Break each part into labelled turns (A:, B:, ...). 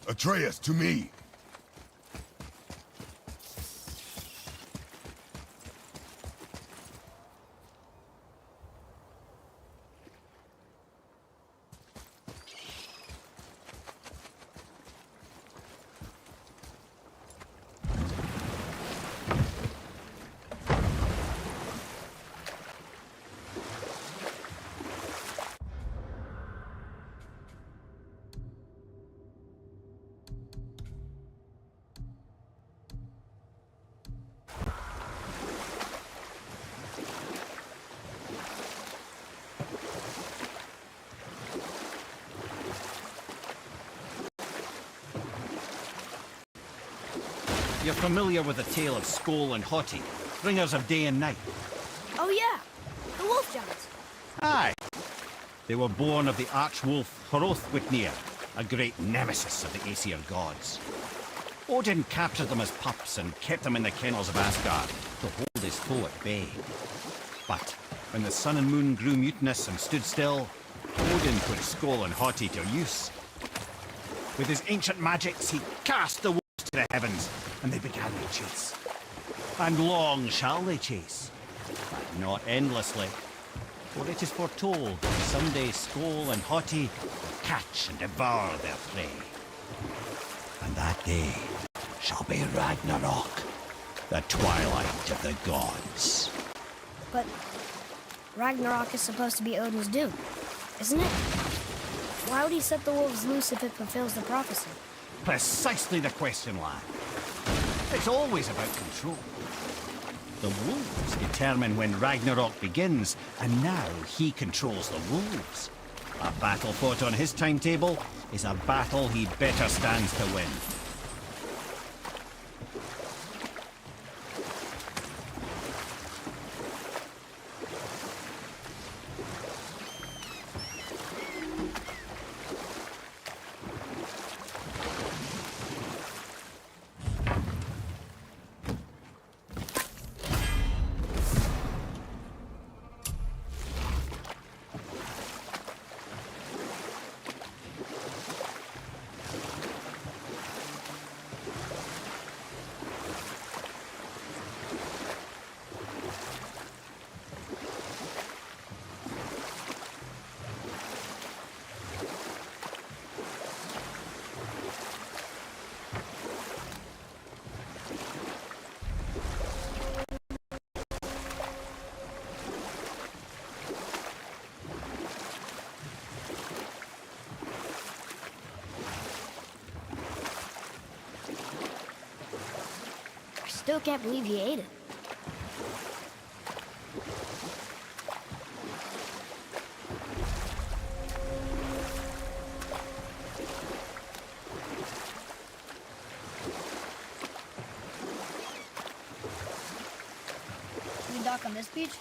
A: Atreus, to me.
B: You're familiar with the tale of Skoll and Hoti, bringers of day and night?
C: Oh yeah, the wolf giants.
B: Aye. They were born of the arch-wolf Hrothwitnir, a great nemesis of the Aesir gods. Odin captured them as pups and kept them in the kennels of Asgard to hold his foe at bay. But when the sun and moon grew mutinous and stood still, Odin put Skoll and Hoti to use. With his ancient magics, he cast the wolves to the heavens, and they began their chase. And long shall they chase, but not endlessly. For it is foretold that someday Skoll and Hoti will catch and devour their prey. And that day shall be Ragnarok, the twilight of the gods.
C: But Ragnarok is supposed to be Odin's doom, isn't it? Why would he set the wolves loose if it fulfills the prophecy?
B: Precisely the question, lad. It's always about control. The wolves determine when Ragnarok begins, and now he controls the wolves. A battle fought on his timetable is a battle he better stands to win.
C: Still can't believe he ate it. Can we dock on this beach?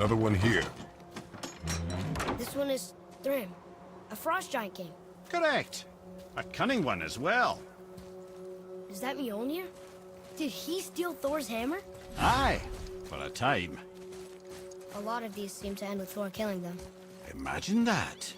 A: another one here.
C: This one is Thrym, a frost giant king.
B: Correct. A cunning one as well.
C: Is that Mjolnir? Did he steal Thor's hammer?
B: Aye, for a time.
C: A lot of these seem to end with Thor killing them.
B: Imagine that.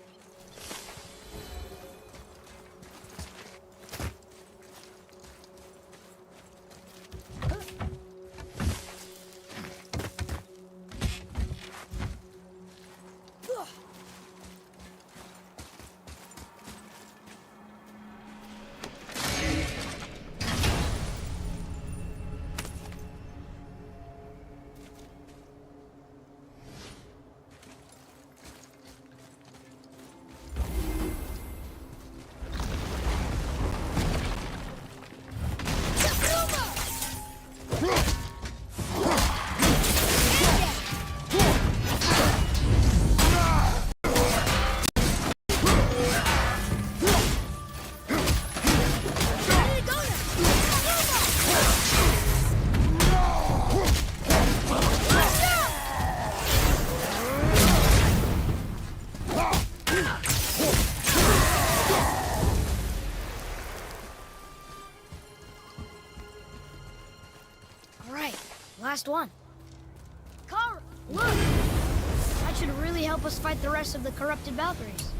C: Last one. Kara, look! That should really help us fight the rest of the corrupted Valkyries.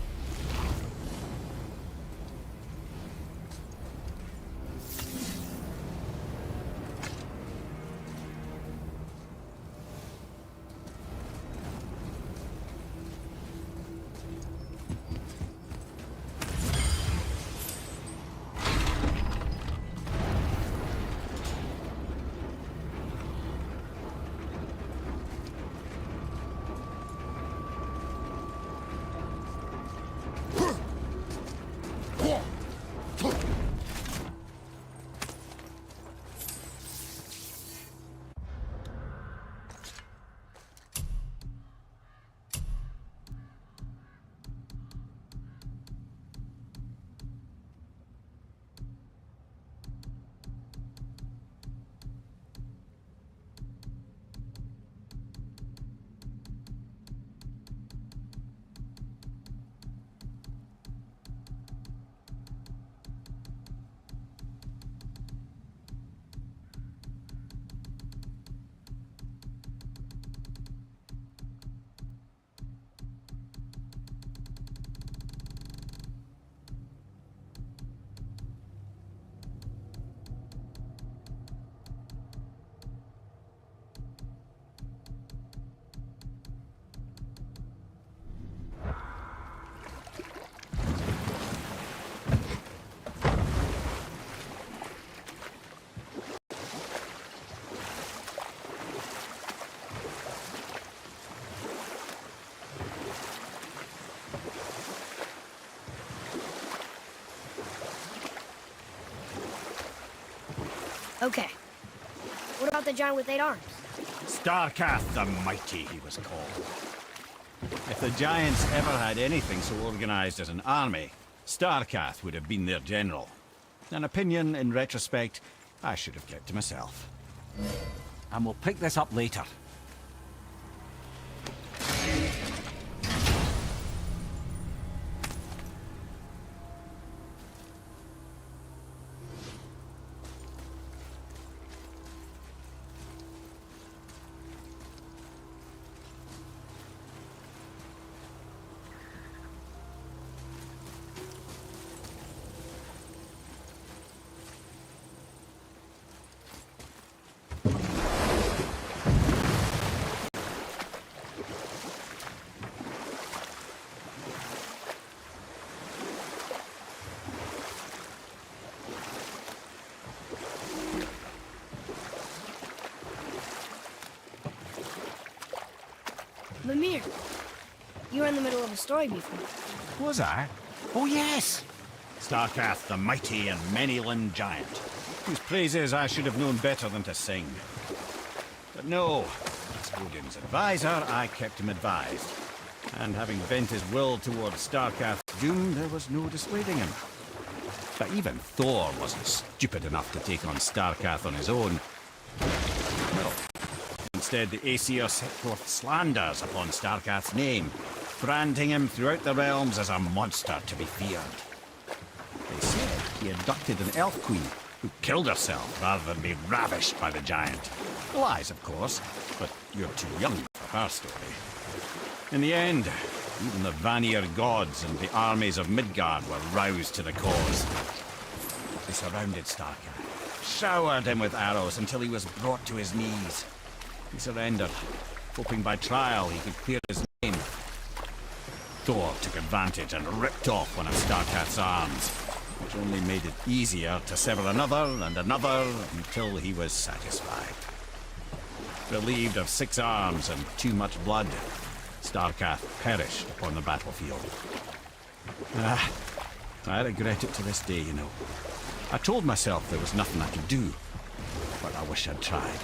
C: Okay. What about the giant with 8 arms?
B: Starkath the Mighty, he was called. If the Giants ever had anything so organized as an army, Starkath would have been their general. An opinion, in retrospect, I should have kept to myself. And we'll pick this up later.
C: Mimir, you were in the middle of a story before.
B: Was I? Oh, yes! Starkath the Mighty and many-limbed giant, whose praises I should have known better than to sing. But no, as Odin's advisor, I kept him advised. And having bent his will towards Starkath's doom, there was no dissuading him. But even Thor wasn't stupid enough to take on Starkath on his own. No. Instead, the Aesir set forth slanders upon Starkath's name, branding him throughout the realms as a monster to be feared. They said he abducted an elf queen who killed herself rather than be ravished by the giant. Lies, of course, but you're too young for her story. In the end, even the Vanir gods and the armies of Midgard were roused to the cause. They surrounded Starkath, showered him with arrows until he was brought to his knees. He surrendered, hoping by trial he could clear his name. Thor took advantage and ripped off one of Starkath's arms, which only made it easier to sever another and another until he was satisfied. Relieved of 6 arms and too much blood, Starkath perished upon the battlefield. I regret it to this day, you know. I told myself there was nothing I could do, but I wish I'd tried.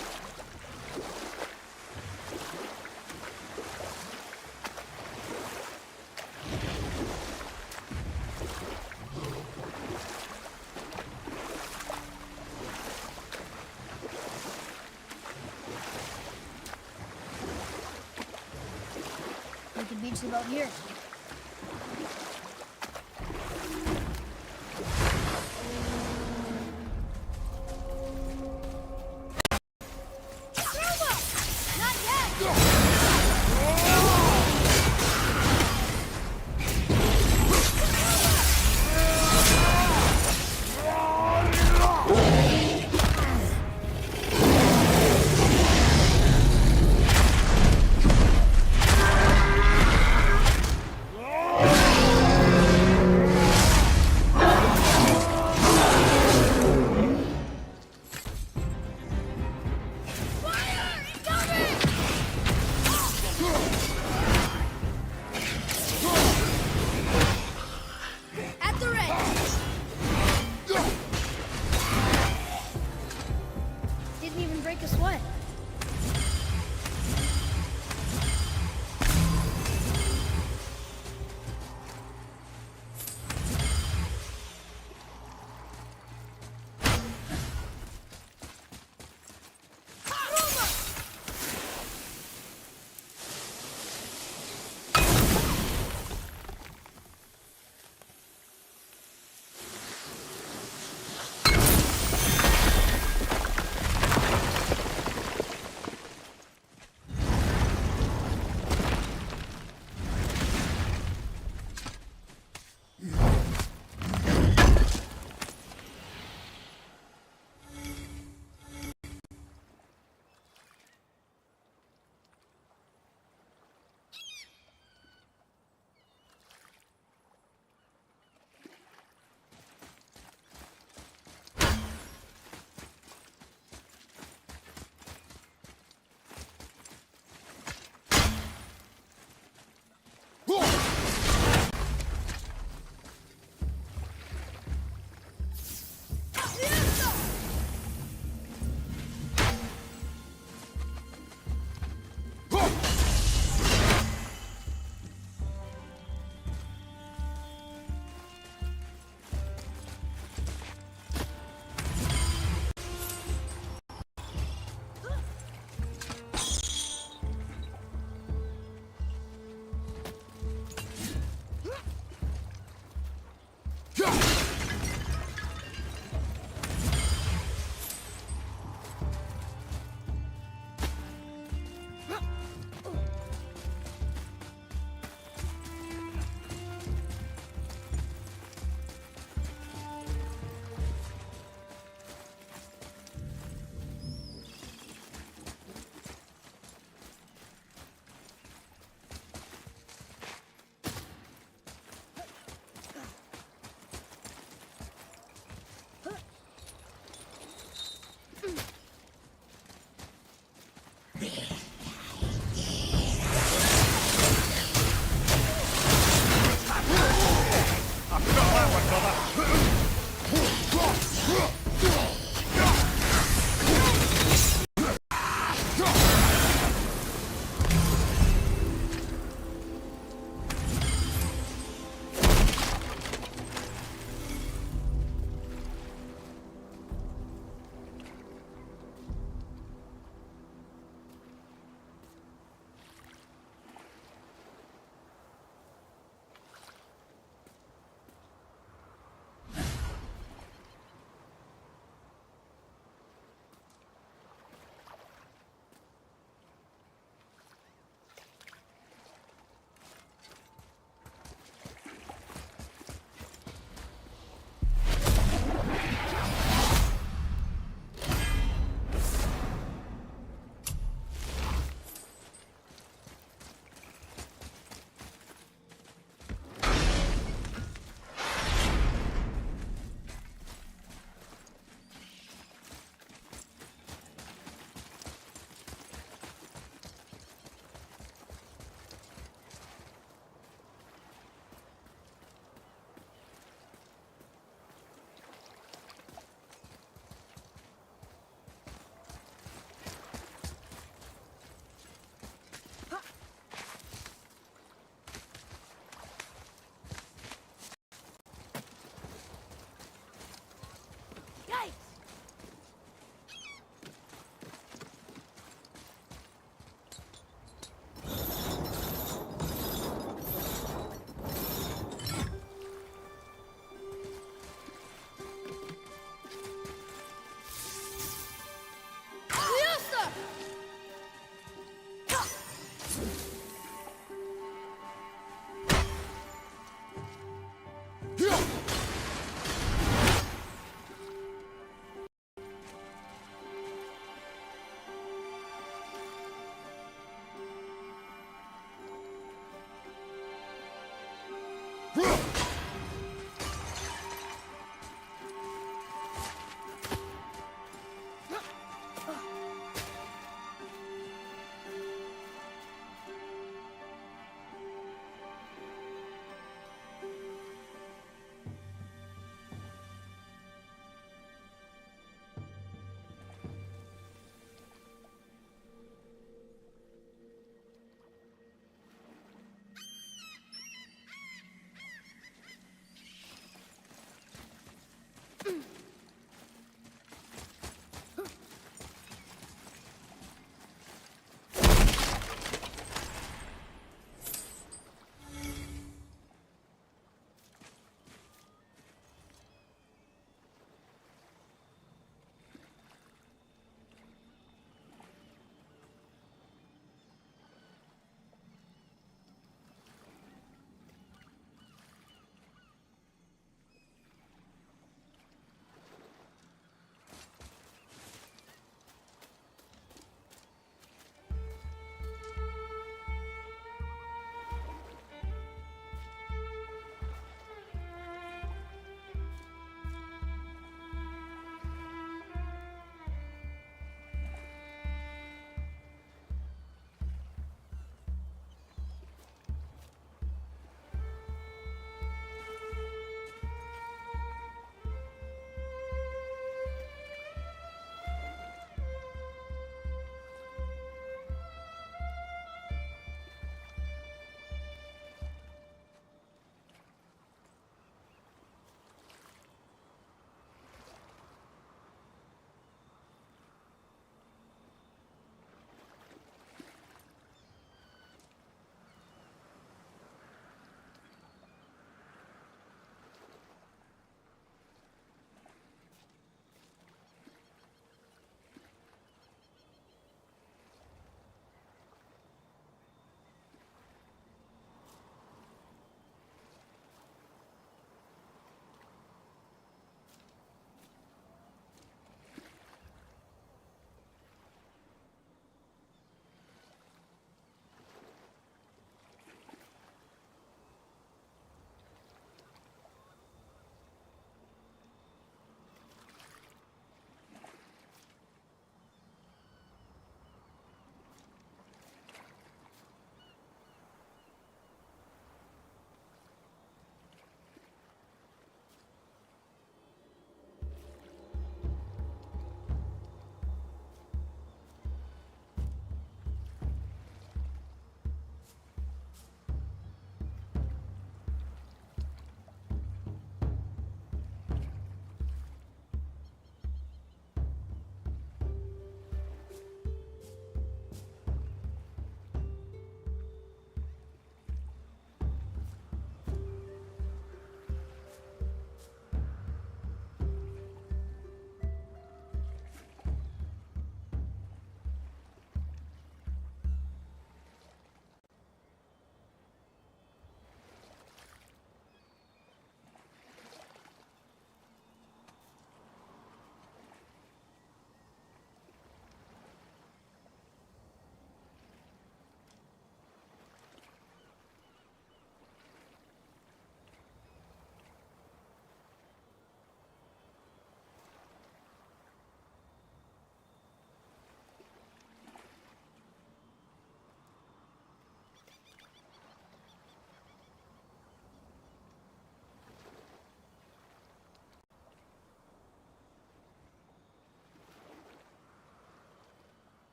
C: We can beach the boat here. Not yet! At the ready. Didn't even break a sweat.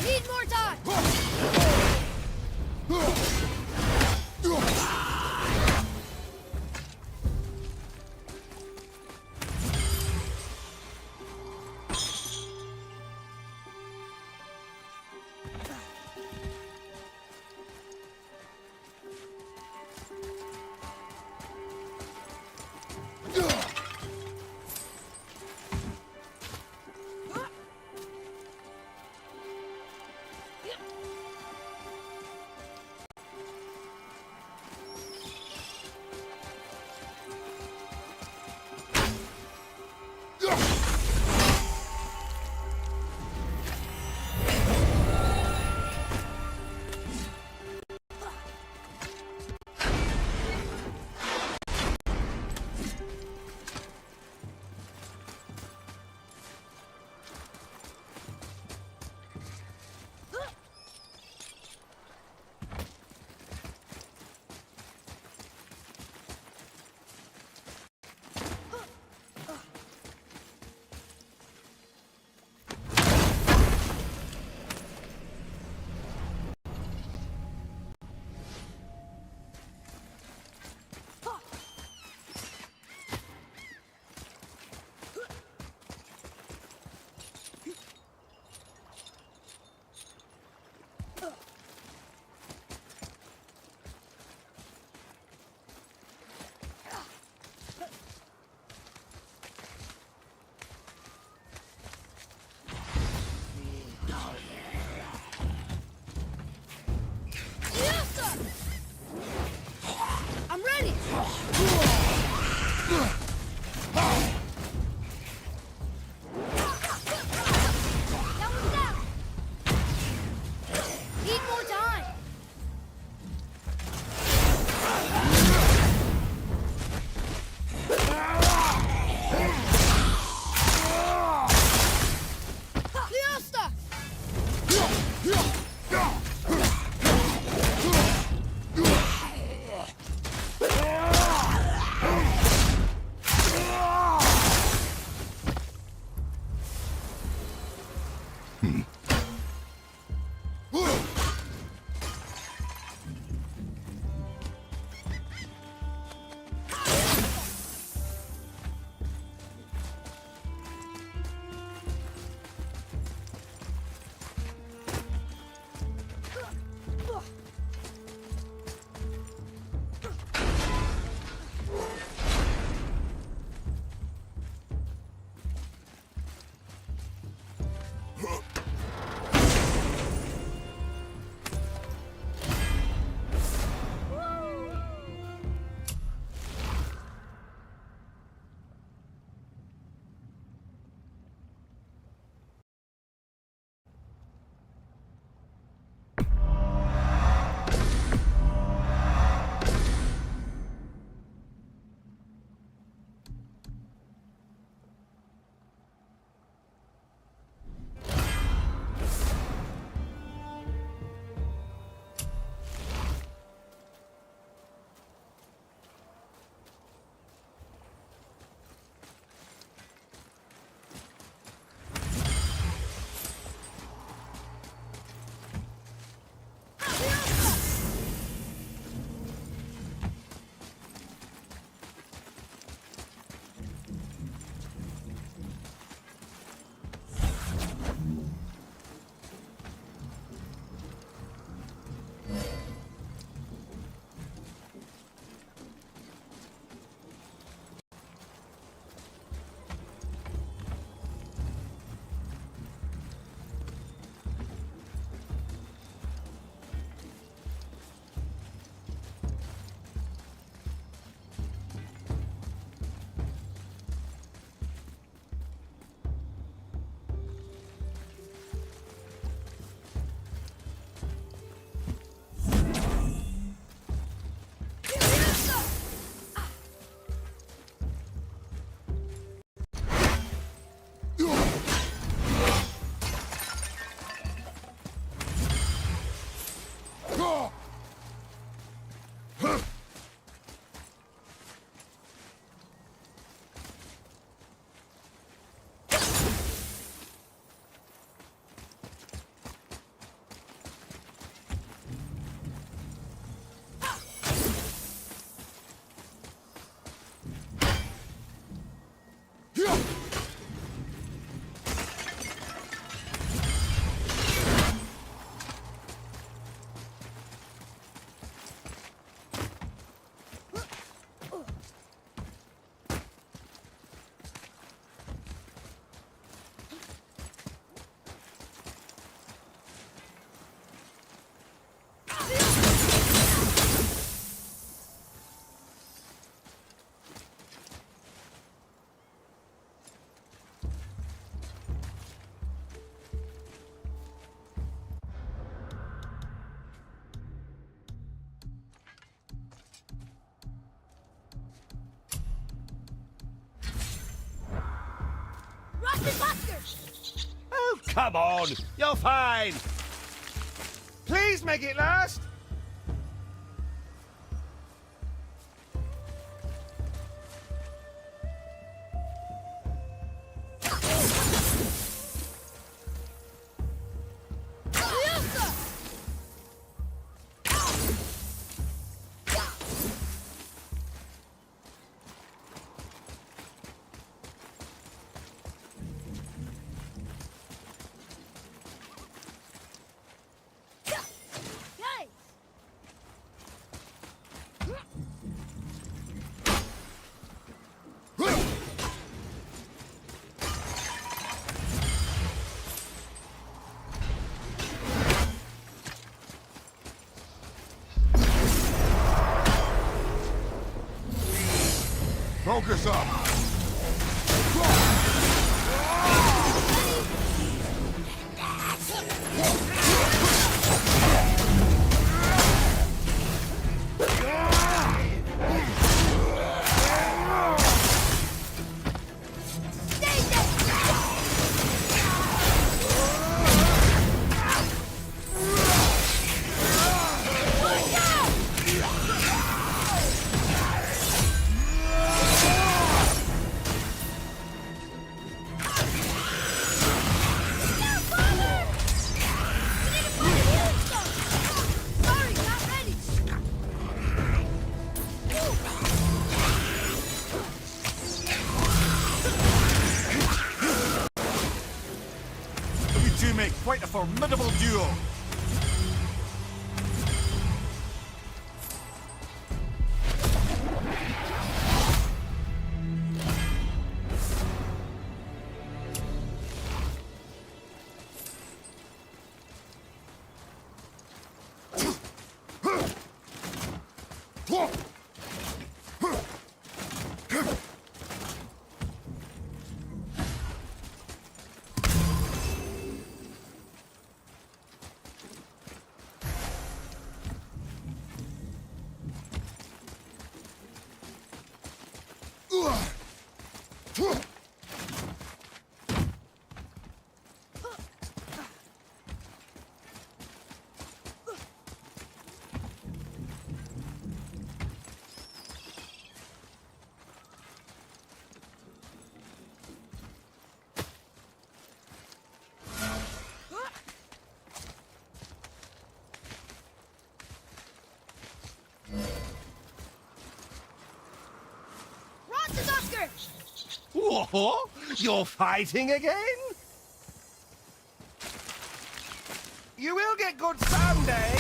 C: Need more time.
A: Oh, come on. You're fine. Please make it last.
D: Focus up. You two make quite a formidable duo.
A: Whoa! You're fighting again? You will get good someday.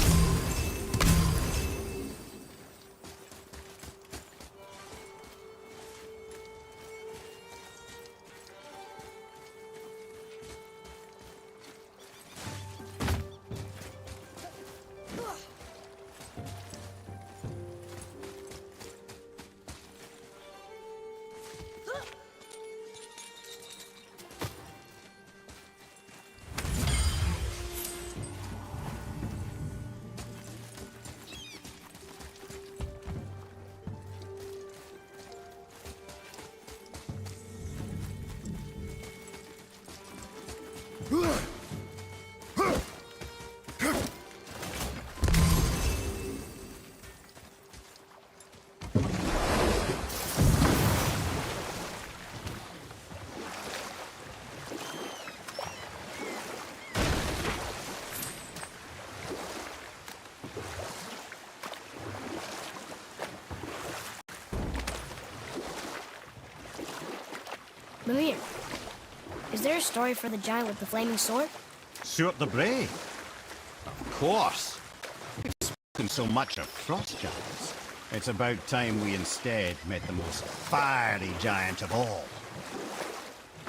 C: Mimir, is there a story for the giant with the flaming sword?
B: Stuart the Brave. Of course. We've spoken so much of frost giants. It's about time we instead met the most fiery giant of all.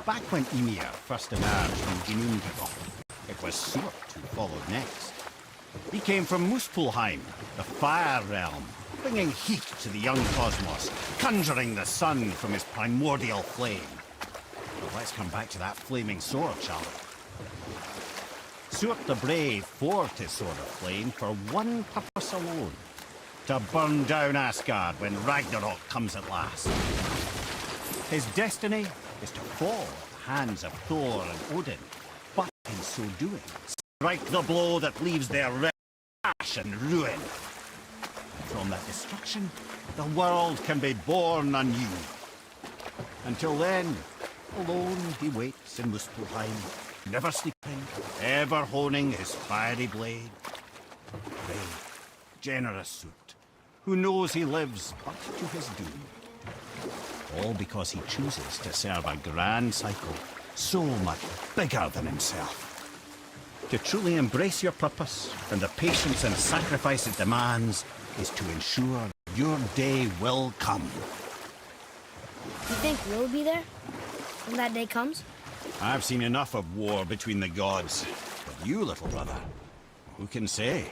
B: Back when Ymir first emerged from Ginnungagap, it was Stuart who followed next. He came from Muspelheim, the fire realm, bringing heat to the young cosmos, conjuring the sun from his primordial flame. But let's come back to that flaming sword, shall we? Stuart the Brave forged his sword of flame for one purpose alone: to burn down Asgard when Ragnarok comes at last. His destiny? is to fall at the hands of Thor and Odin, but in so doing, strike the blow that leaves their ash and ruin. And from that destruction, the world can be born anew. Until then, alone he waits in Muspelheim, never sleeping, ever honing his fiery blade. Brave, generous suit, who knows he lives but to his doom. All because he chooses to serve a grand cycle so much bigger than himself. To truly embrace your purpose and the patience and sacrifice it demands is to ensure your day will come.
C: You think we'll be there when that day comes?
B: I've seen enough of war between the gods. But you, little brother, who can say?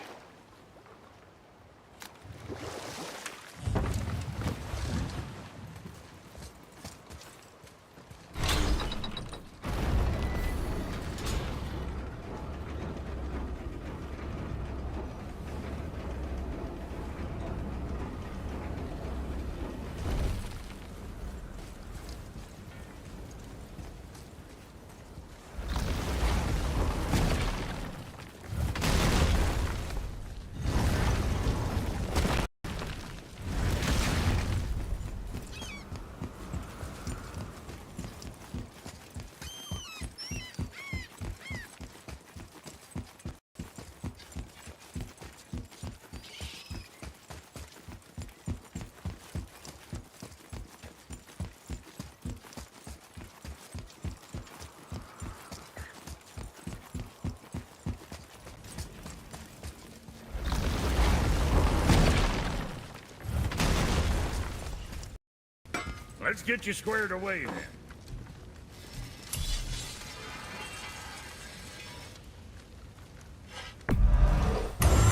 A: Let's get you squared away then.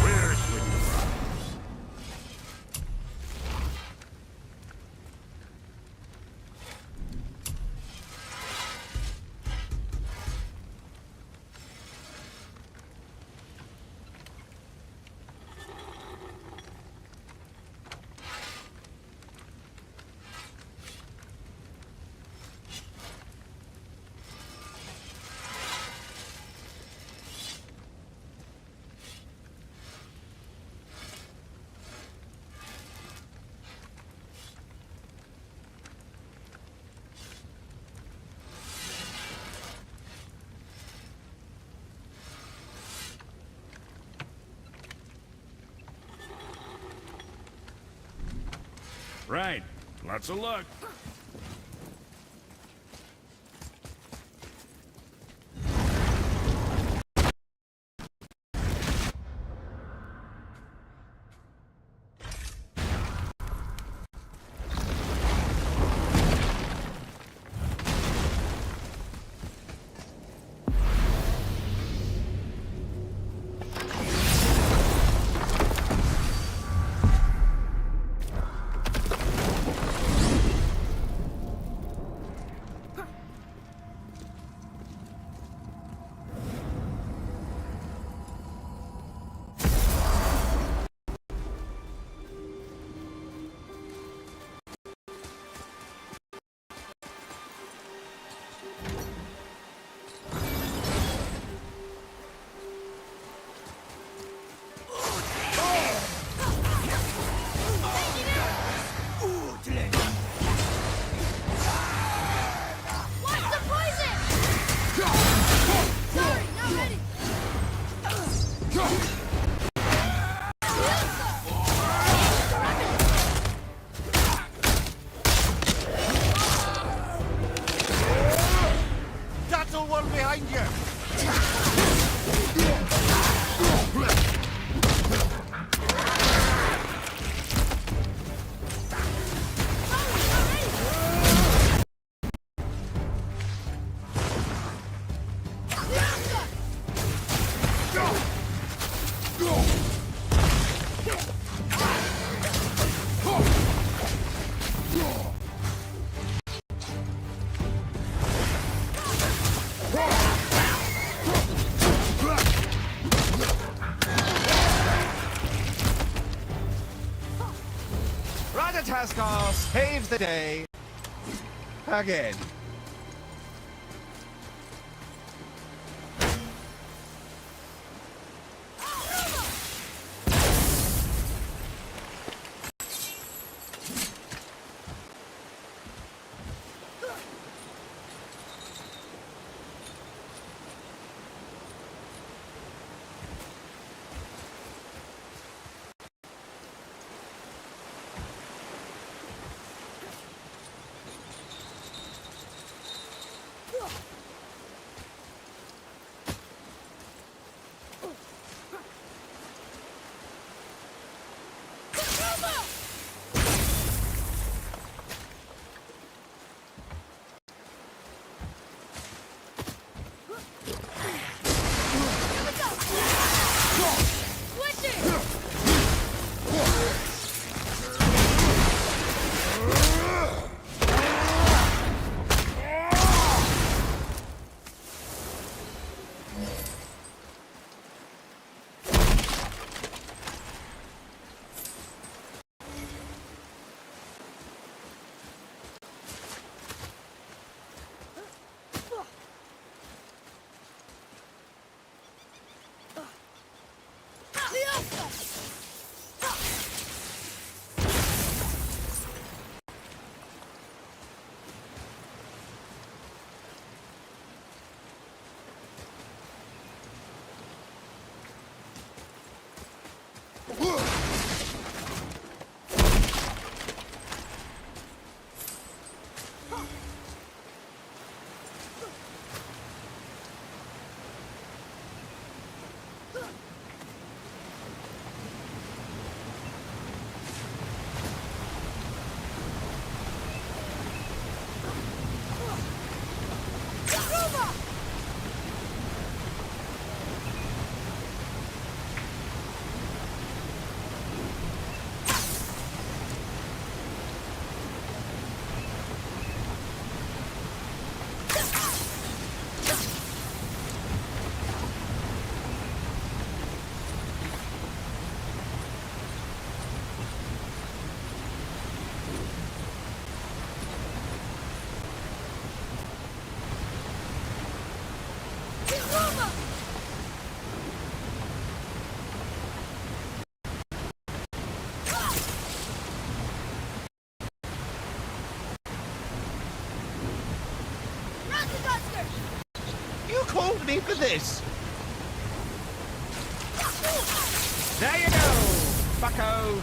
A: Where's with the prize? Right. Lots of luck. Taskar saves the day again. You called me for this. There you go, bucko.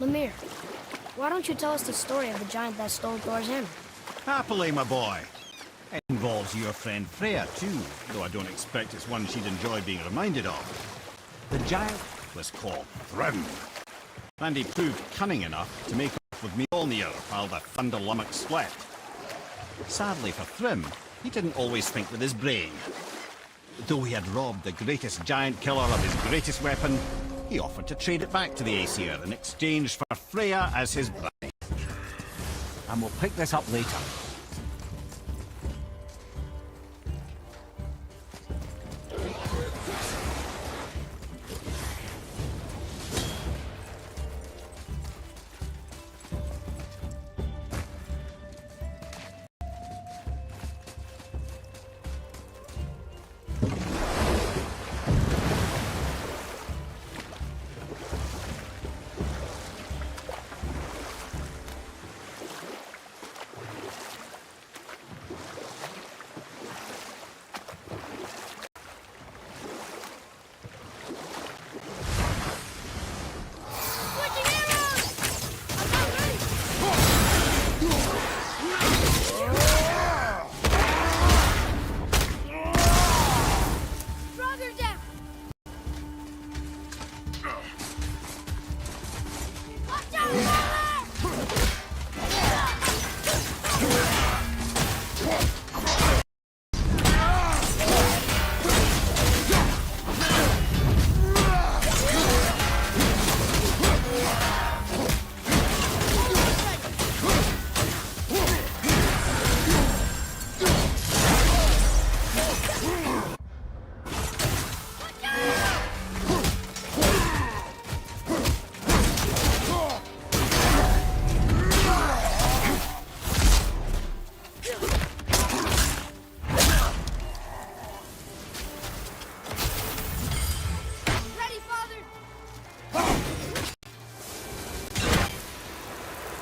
C: Lemire, why don't you tell us the story of the giant that stole Thor's hammer?
B: Happily, my boy. It involves your friend Freya, too, though I don't expect it's one she'd enjoy being reminded of. The giant was called Thrym, and he proved cunning enough to make off with Mjolnir while the Thunder Lummox slept. Sadly for Thrym, he didn't always think with his brain. Though he had robbed the greatest giant killer of his greatest weapon, he offered to trade it back to the Aesir in exchange for Freya as his bride. And we'll pick this up later.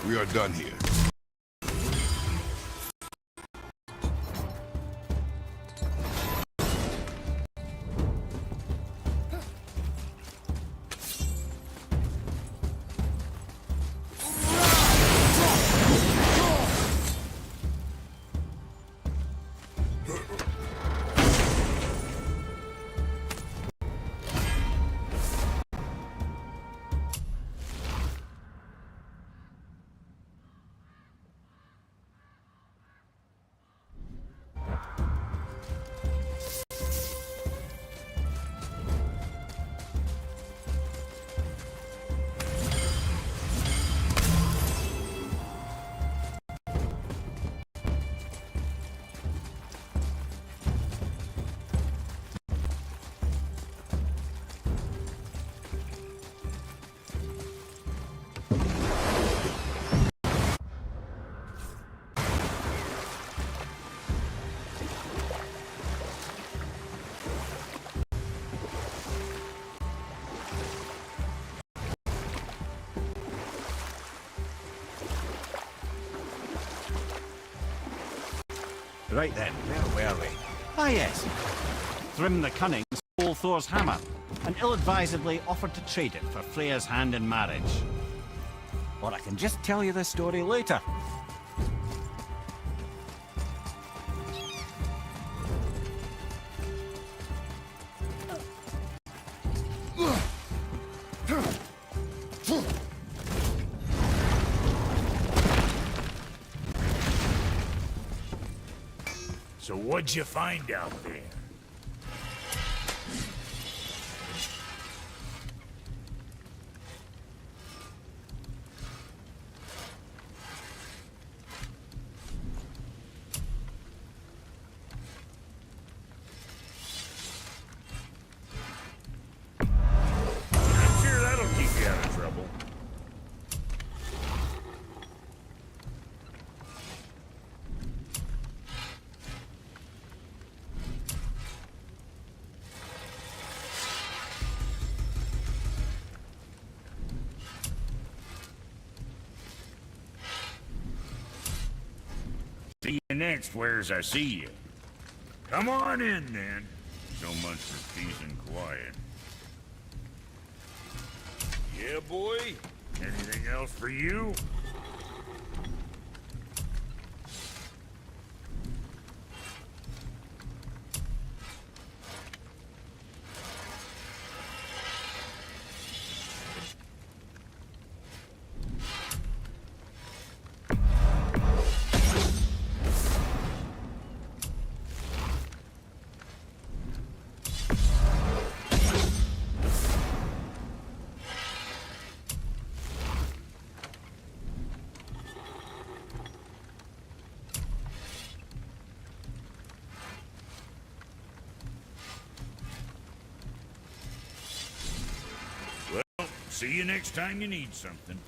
D: We are done here.
B: Right then, where were we? Ah yes. Thrym the Cunning stole Thor's hammer, and ill-advisedly offered to trade it for Freya's hand in marriage. Or I can just tell you the story later.
E: So what'd you find out there? I'm sure that'll keep you out of trouble. See you next, where's I see you. Come on in, then. So much for peace and quiet.
A: Yeah, boy.
E: Anything else for you? See you next time you need something.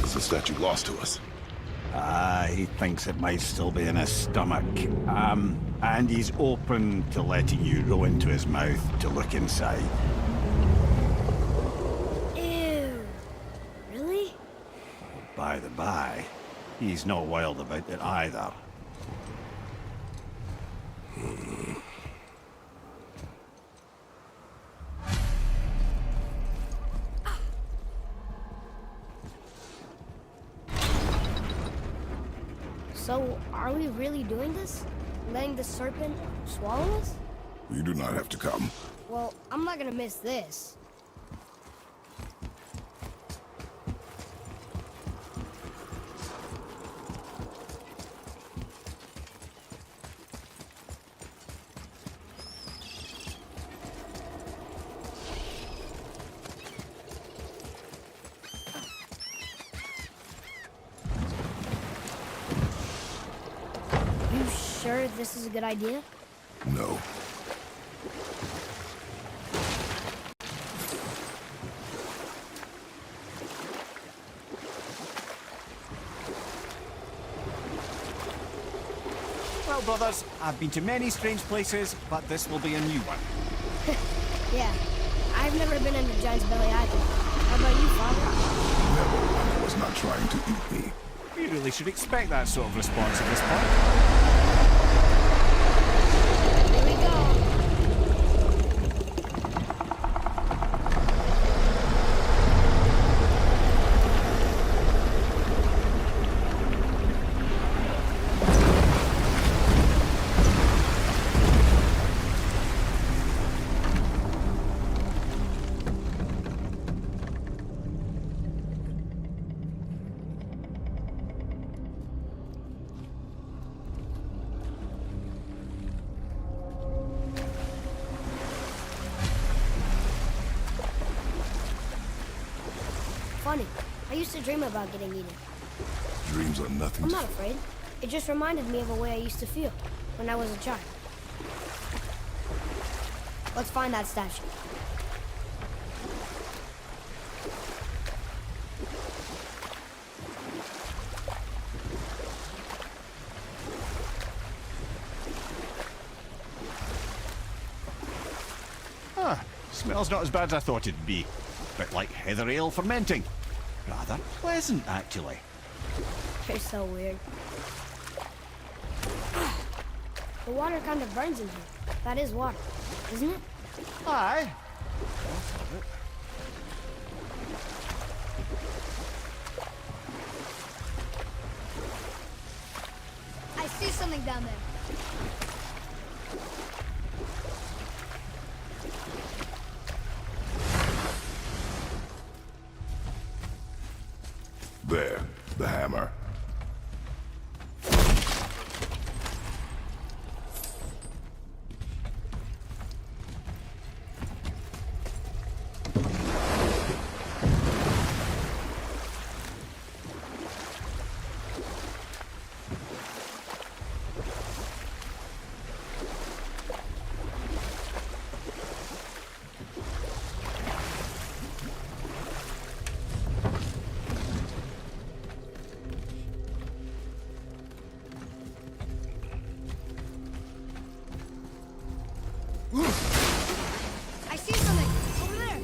D: Is the statue lost to us?
B: He thinks it might still be in his stomach. And he's open to letting you go into his mouth to look inside.
C: Ew. Really?
B: By the by, he's not wild about it either.
C: So, are we really doing this? Letting the serpent swallow us?
D: You do not have to come.
C: Well, I'm not gonna miss this. You sure this is a good idea?
D: No.
F: Well, brothers, I've been to many strange places, but this will be a new one.
C: Yeah. I've never been in a giant's belly either. How about you, Father?
D: Never, when he was not trying to eat me.
F: We really should expect that sort of response at this point.
C: Here we go. Funny. I used to dream about getting eaten.
D: Dreams are nothing
C: I'm
D: to...
C: not afraid. It just reminded me of a way I used to feel when I was a child. Let's find that statue.
B: Smells not as bad as I thought it'd be. Bit like heather ale fermenting. Rather pleasant, actually.
C: You're so weird. The water kind of burns in here. That is water, isn't it?
B: Aye.
C: I see something down there.
D: There, the hammer.
C: I see something over there.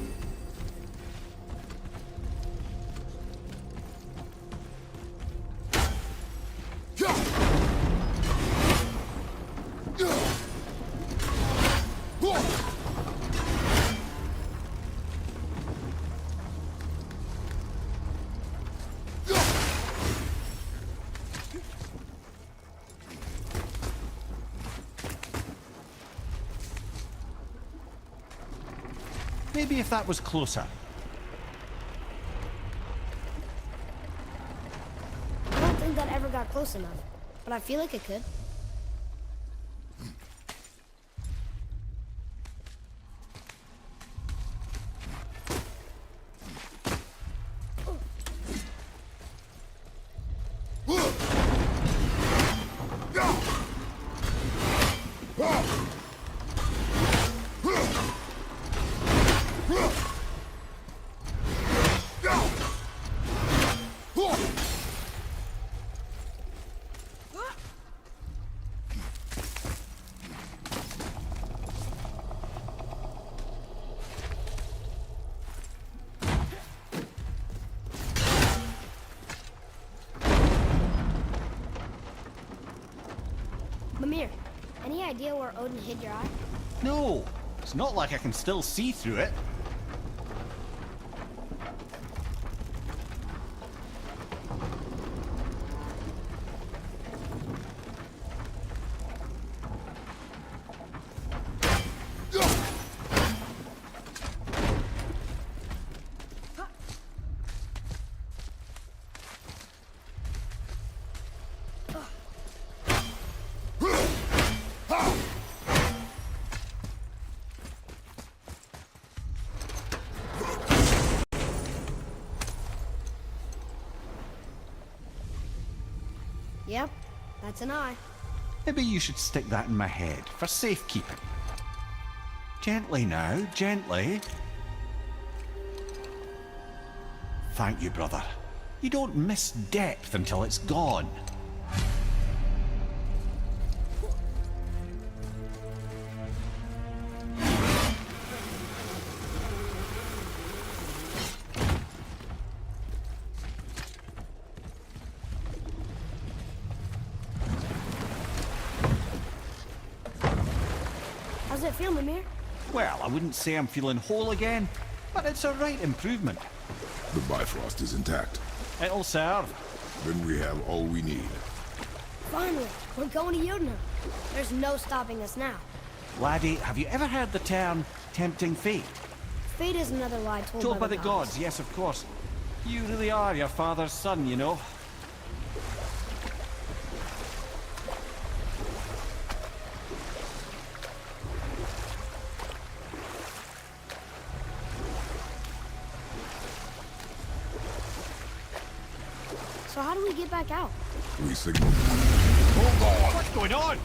B: Maybe if that was closer.
C: I don't think that ever got close enough, but I feel like it could. Mimir, any idea where Odin hid your eye?
B: No, it's not like I can still see through it.
C: Yep, that's an eye.
B: Maybe you should stick that in my head for safekeeping. Gently now, gently. Thank you, brother. You don't miss depth until it's gone.
C: How's it feel, Mimir?
B: Well, I wouldn't say I'm feeling whole again, but it's a right improvement.
D: The Bifrost is intact.
B: It'll serve.
D: Then we have all we need.
C: Finally, we're going to Jotunheim. There's no stopping us now.
B: Laddie, have you ever heard the term tempting fate?
C: Fate is another lie told,
B: Told by the gods, yes, of course. You really are your father's son, you know.
C: So how do we get back out?
D: We signal.
B: Hold on! What's going on?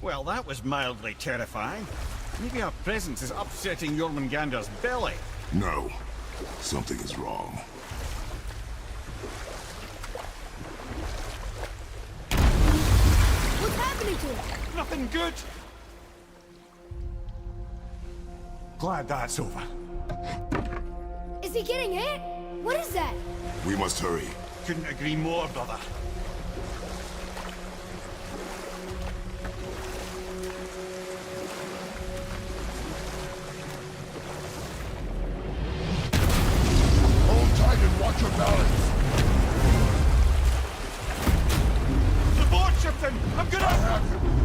B: Well, that was mildly terrifying. Maybe our presence is upsetting Jormungandr's belly.
D: No. Something is wrong.
C: What's happening to him?
F: Nothing good. Glad that's over.
C: Is he getting hit? What is that?
D: We must hurry.
B: Couldn't agree more, brother.
D: Hold tight and watch your balance.
F: The board shifting. I'm gonna.
D: I have him.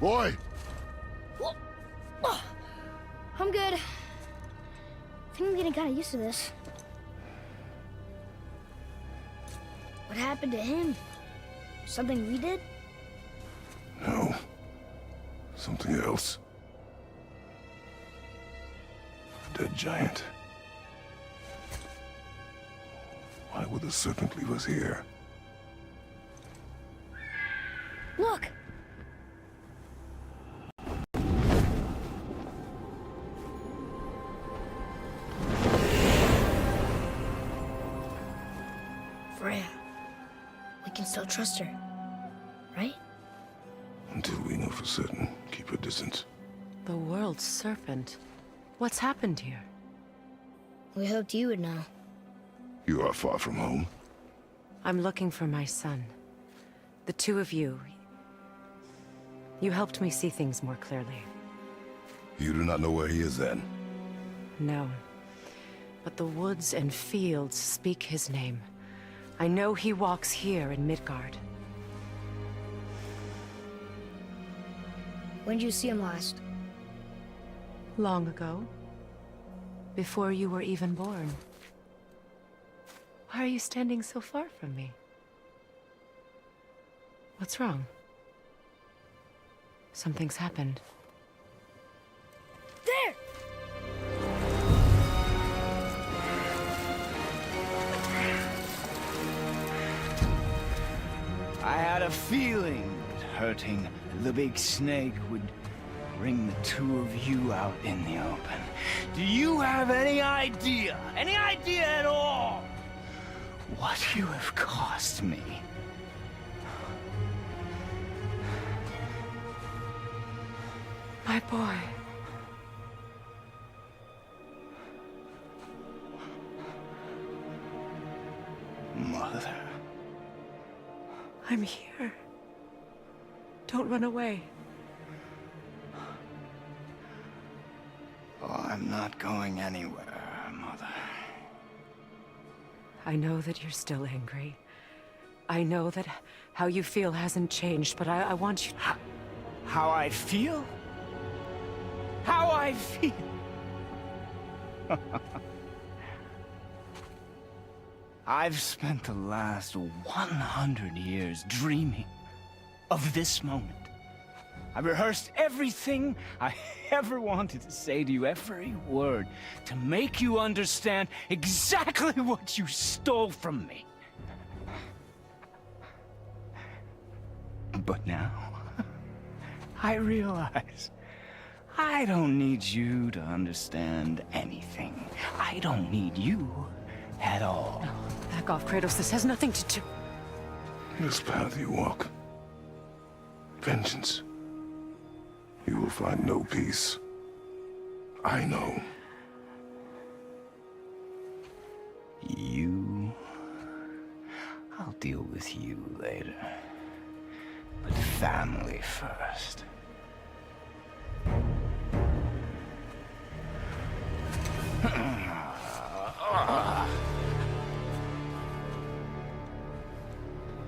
D: Boy? Boy!
C: I'm good. I think I'm getting kind of used to this. What happened to him? Something we did?
D: No. Something else. A dead giant. Why would the serpent leave us here?
C: Look! Freya. We can still trust her, right?
D: Until we know for certain, keep a distance.
G: The world's serpent. What's happened here?
C: We hoped you would know.
D: You are far from home.
G: I'm looking for my son. The two of you. You helped me see things more clearly.
D: You do not know where he is then?
G: No. But the woods and fields speak his name. I know he walks here in Midgard.
C: When did you see him last?
G: Long ago. Before you were even born. Why are you standing so far from me? What's wrong? Something's happened.
C: There!
H: I had a feeling that hurting the big snake would bring the two of you out in the open. Do you have any idea at all, what you have cost me?
G: My boy.
H: Mother.
G: I'm here. Don't run away.
H: Oh, I'm not going anywhere, Mother.
G: I know that you're still angry. I know that how you feel hasn't changed, but I want you to...
H: How I feel? How I feel? I've spent the last 100 years dreaming of this moment. I rehearsed everything I ever wanted to say to you, every word, to make you understand exactly what you stole from me. But now, I realize I don't need you to understand anything. I don't need you at all.
G: No, back off, Kratos. This has nothing to do...
D: This path you walk. Vengeance. You will find no peace. I know.
H: You... I'll deal with you later. But family first.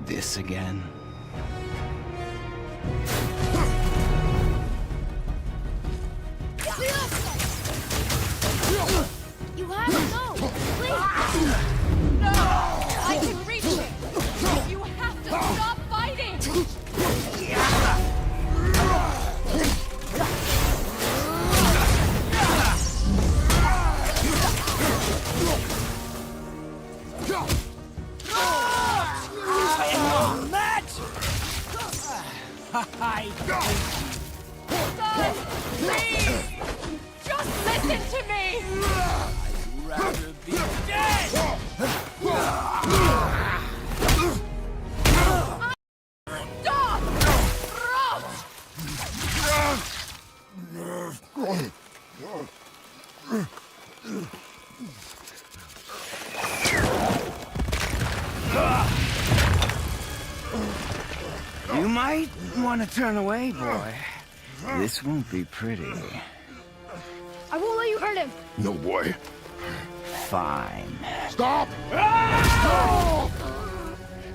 H: This again?
I: No! I can reach him! You have to stop fighting! Son, please! Just listen to me!
H: I'd rather be dead!
I: Stop! Rot!
H: You might want to turn away, boy. This won't be pretty.
C: I won't let you hurt him.
D: No, boy.
H: Fine.
D: Stop! No!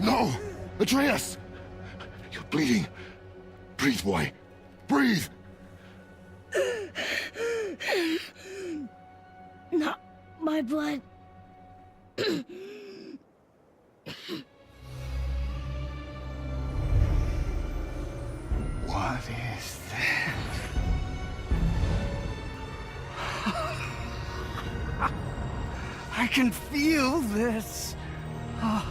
D: No! Atreus! You're bleeding. Breathe, boy. Breathe!
C: Not my blood.
H: What is that? I can feel this. I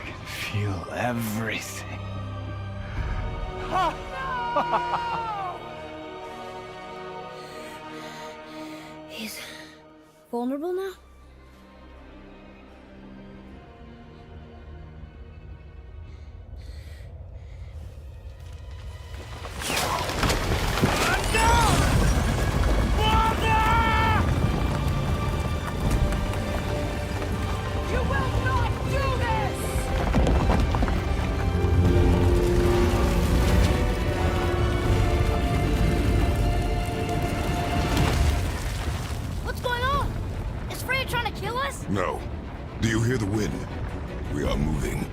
H: can feel everything.
C: He's vulnerable now?
I: You will not do this!
C: What's going on? Is Freya trying to kill us?
D: No. Do you hear the wind? We are moving.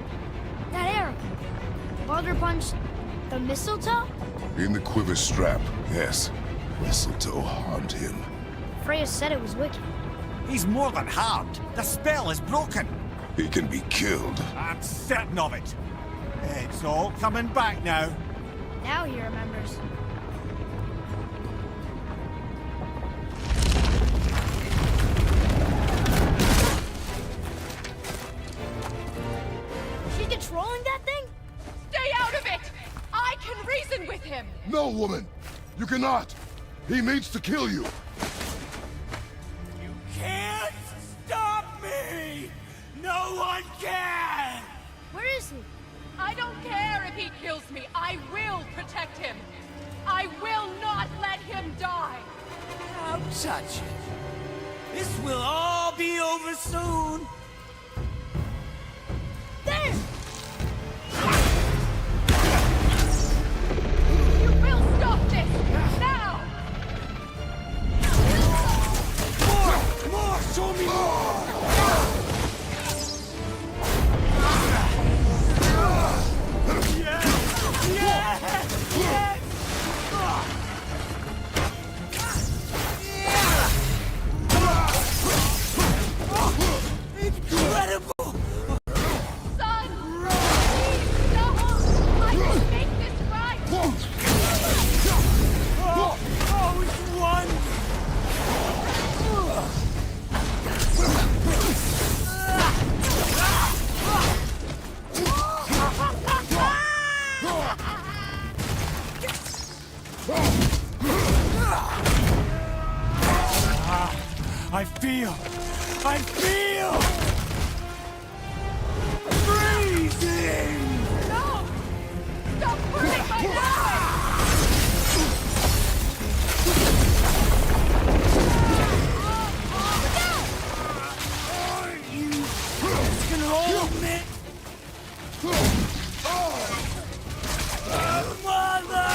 C: That arrow. Baldur punched the mistletoe?
D: In the quiver strap, yes. Mistletoe harmed him.
C: Freya said it was wicked.
B: He's more than harmed. The spell is broken.
D: He can be killed.
B: I'm certain of it. It's all coming back now.
C: Now he remembers. She's controlling that thing?
I: Stay out of it! I can reason with him!
D: No, woman! You cannot! He means to kill you!
H: You can't stop me! No one can!
C: Where is he?
I: I don't care if he kills me. I will protect him. I will not let him die.
H: Don't touch it. This will all be over soon.
C: There!
I: You will stop this now.
H: More! Show me more! Incredible!
I: Son, please stop. I can make this right.
H: Oh, it's wonderful! I feel freezing!
I: No! Stop hurting my dad!
H: You can hold me! Mother!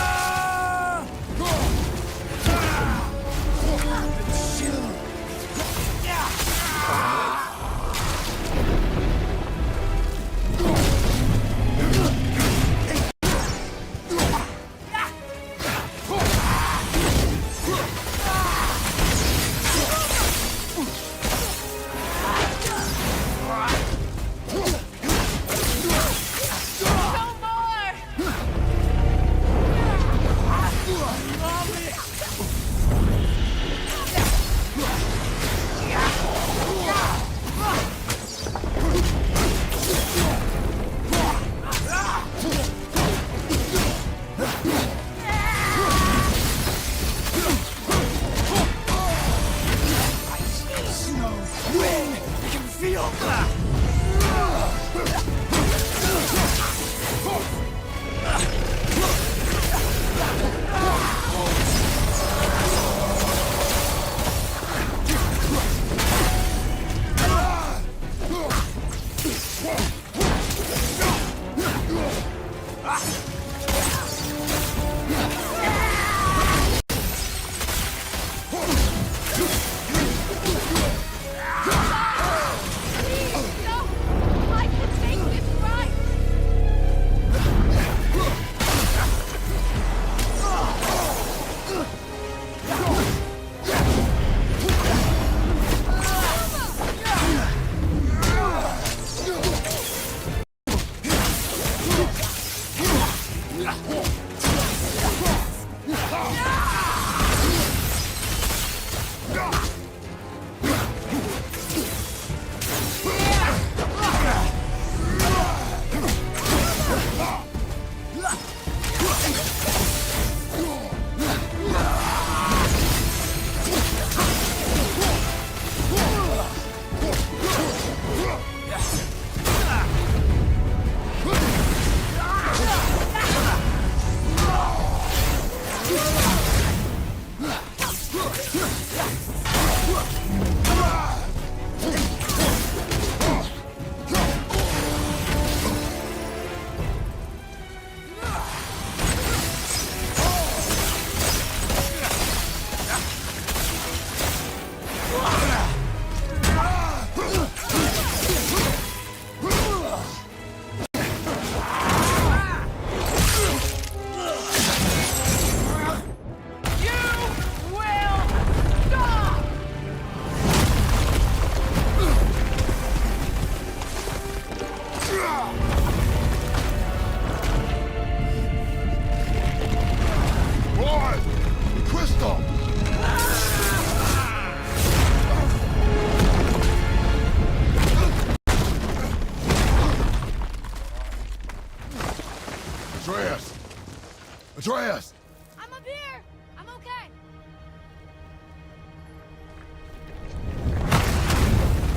A: Atreus!
C: I'm up here. I'm okay.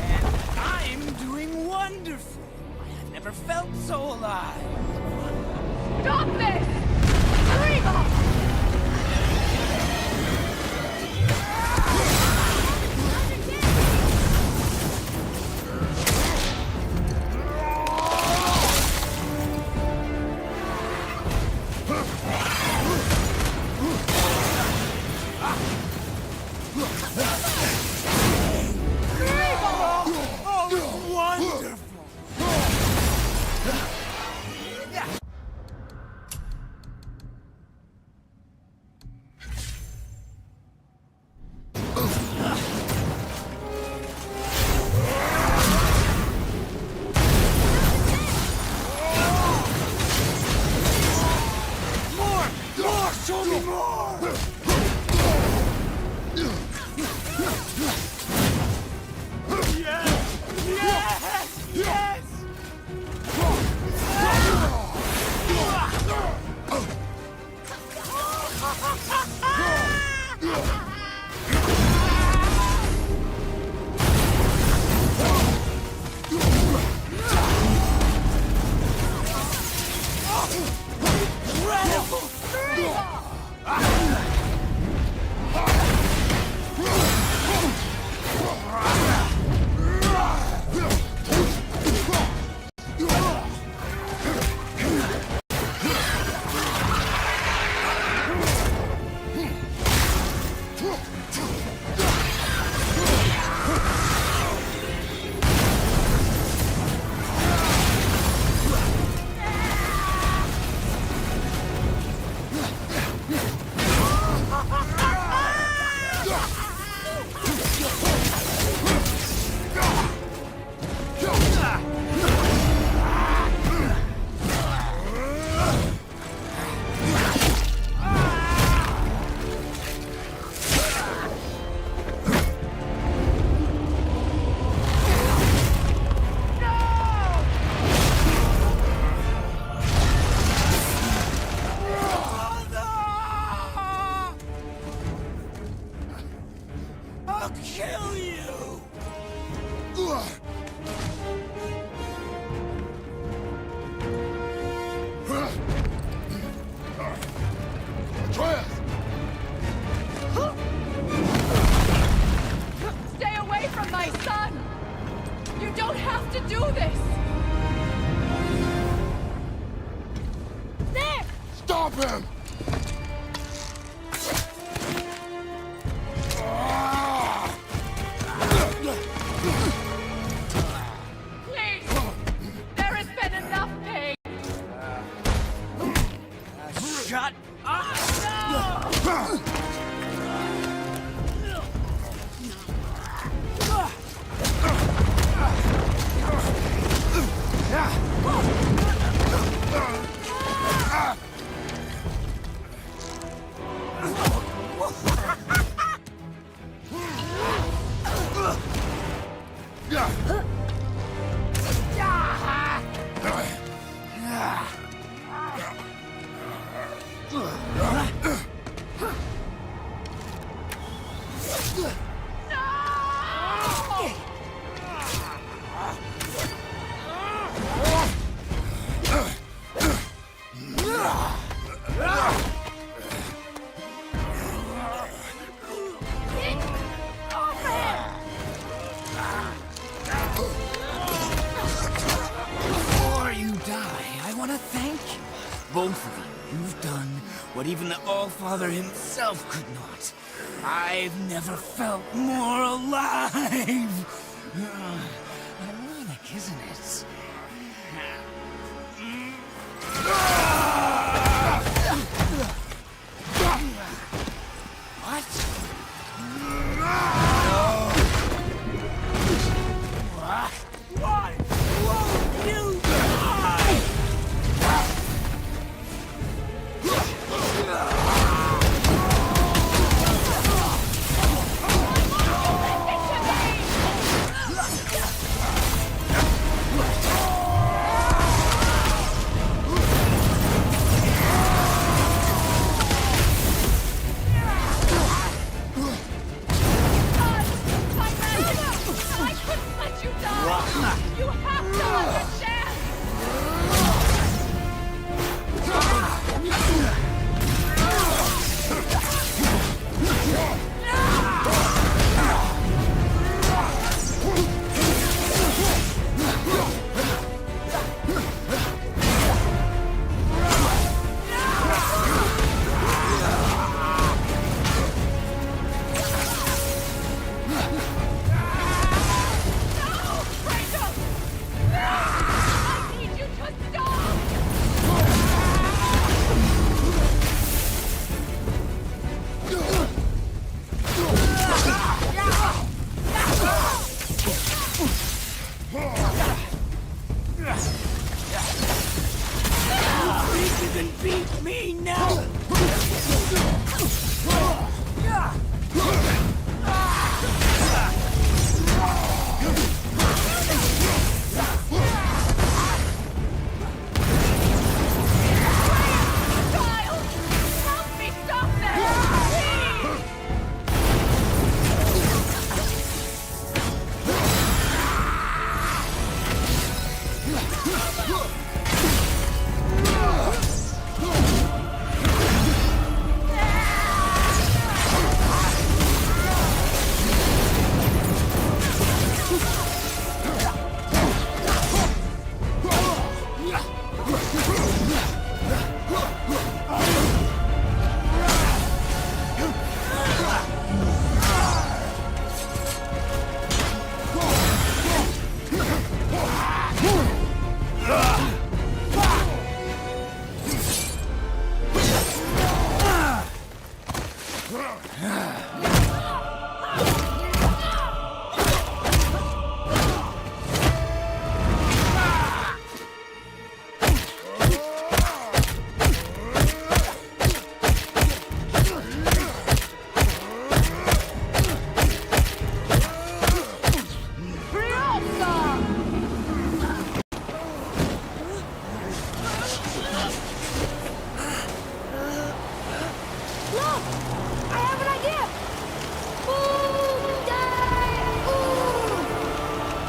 H: And I'm doing wonderful. I have never felt so alive.
I: Stop this! Regal! Stay away from my son! You don't have to do this!
C: There!
A: Stop him!
I: Please! There has been enough pain!
H: Shut up! Before you die, I want to thank you. Both of you. You've done what even the All-Father himself could not. I've never felt more alive. Ironic, isn't it? What? Why won't you die?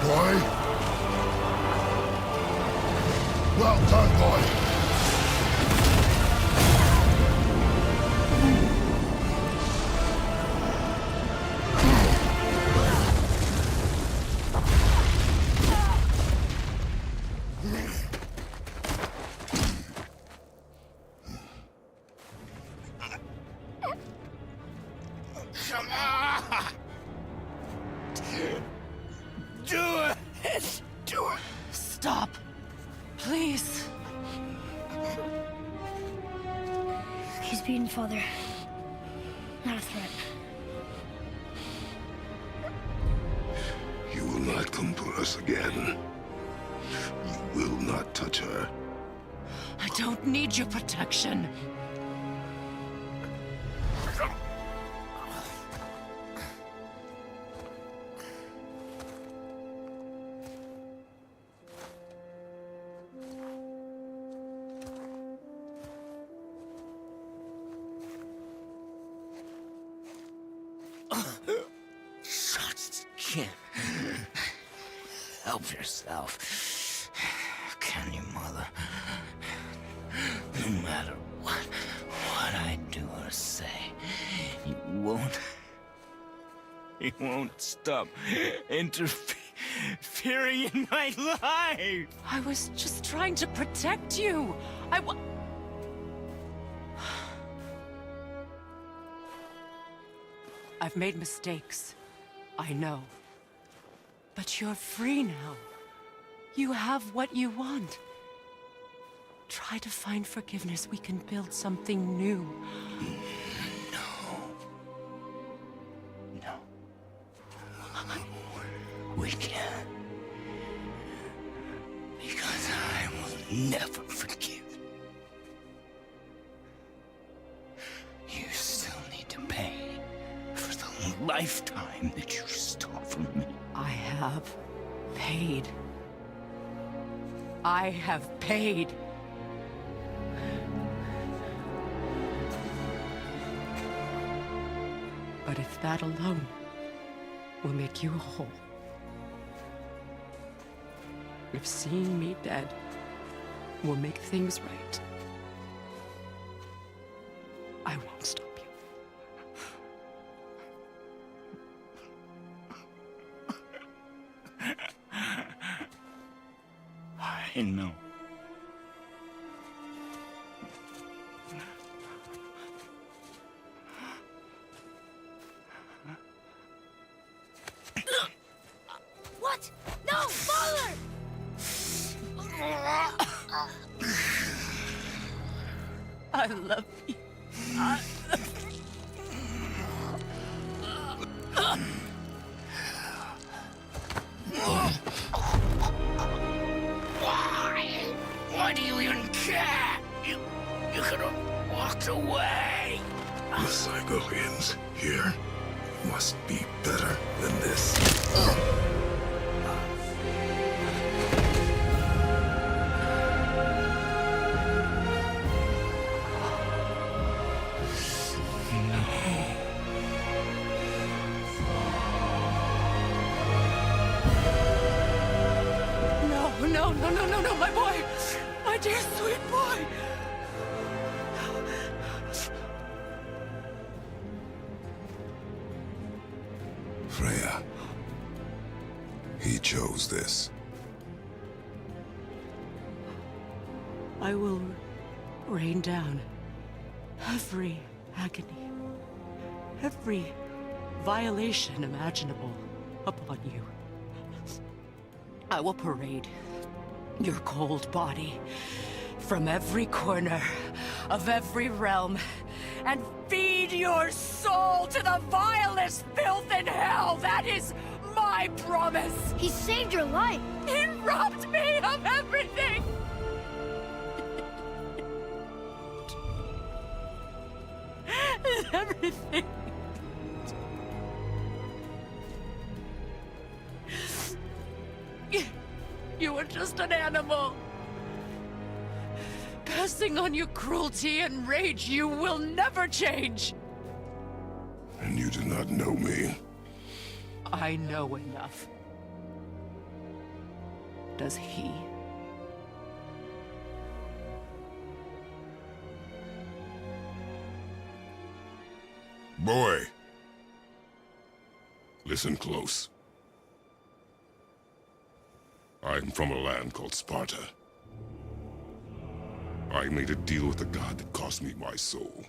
D: Boy. Well done, boy.
A: Come on! Do it! Do it!
G: Stop. Please.
C: He's beaten, Father. Not a threat.
D: You will not come for us again. You will not touch her.
G: I don't need your protection.
H: Can't help yourself, can you, Mother? No matter what I do or say, you won't stop interfering in my life.
G: I was just trying to protect you. I've made mistakes. I know. But you're free now. You have what you want. Try to find forgiveness. We can build something new.
H: No. We can't. Because I will never forgive. You still need to pay for the lifetime that you stole from me.
G: I have paid. I have paid. But if that alone will make you whole, if seeing me dead will make things right, I won't stop you.
H: I know.
C: What? No, Father!
G: I love you.
H: Why do you even care? You could have walked away.
D: The cycle ends here. Must be better than this.
G: No, my boy! My dear sweet boy!
D: Freya. He chose this.
G: I will rain down every agony, every violation imaginable upon you. I will parade your cold body from every corner of every realm and feed your soul to the vilest filth in hell. That is my promise.
C: He saved your life.
G: He robbed me of everything. Everything. You were just an animal. Passing on your cruelty and rage, you will never change.
D: And you do not know me.
G: I know enough. does he.
D: Boy, listen close. I'm from a land called Sparta. I made a deal with a god that cost me my soul.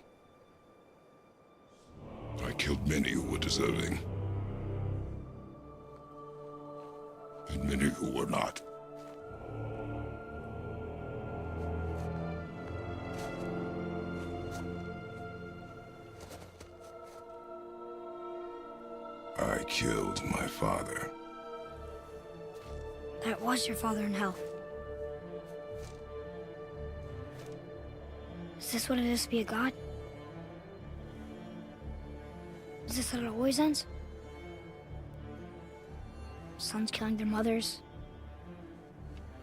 D: I killed many who were deserving, and many who were not. I killed my father.
C: That was your father in hell. Is this what it is to be a god? Is this how it always ends? Sons killing their mothers?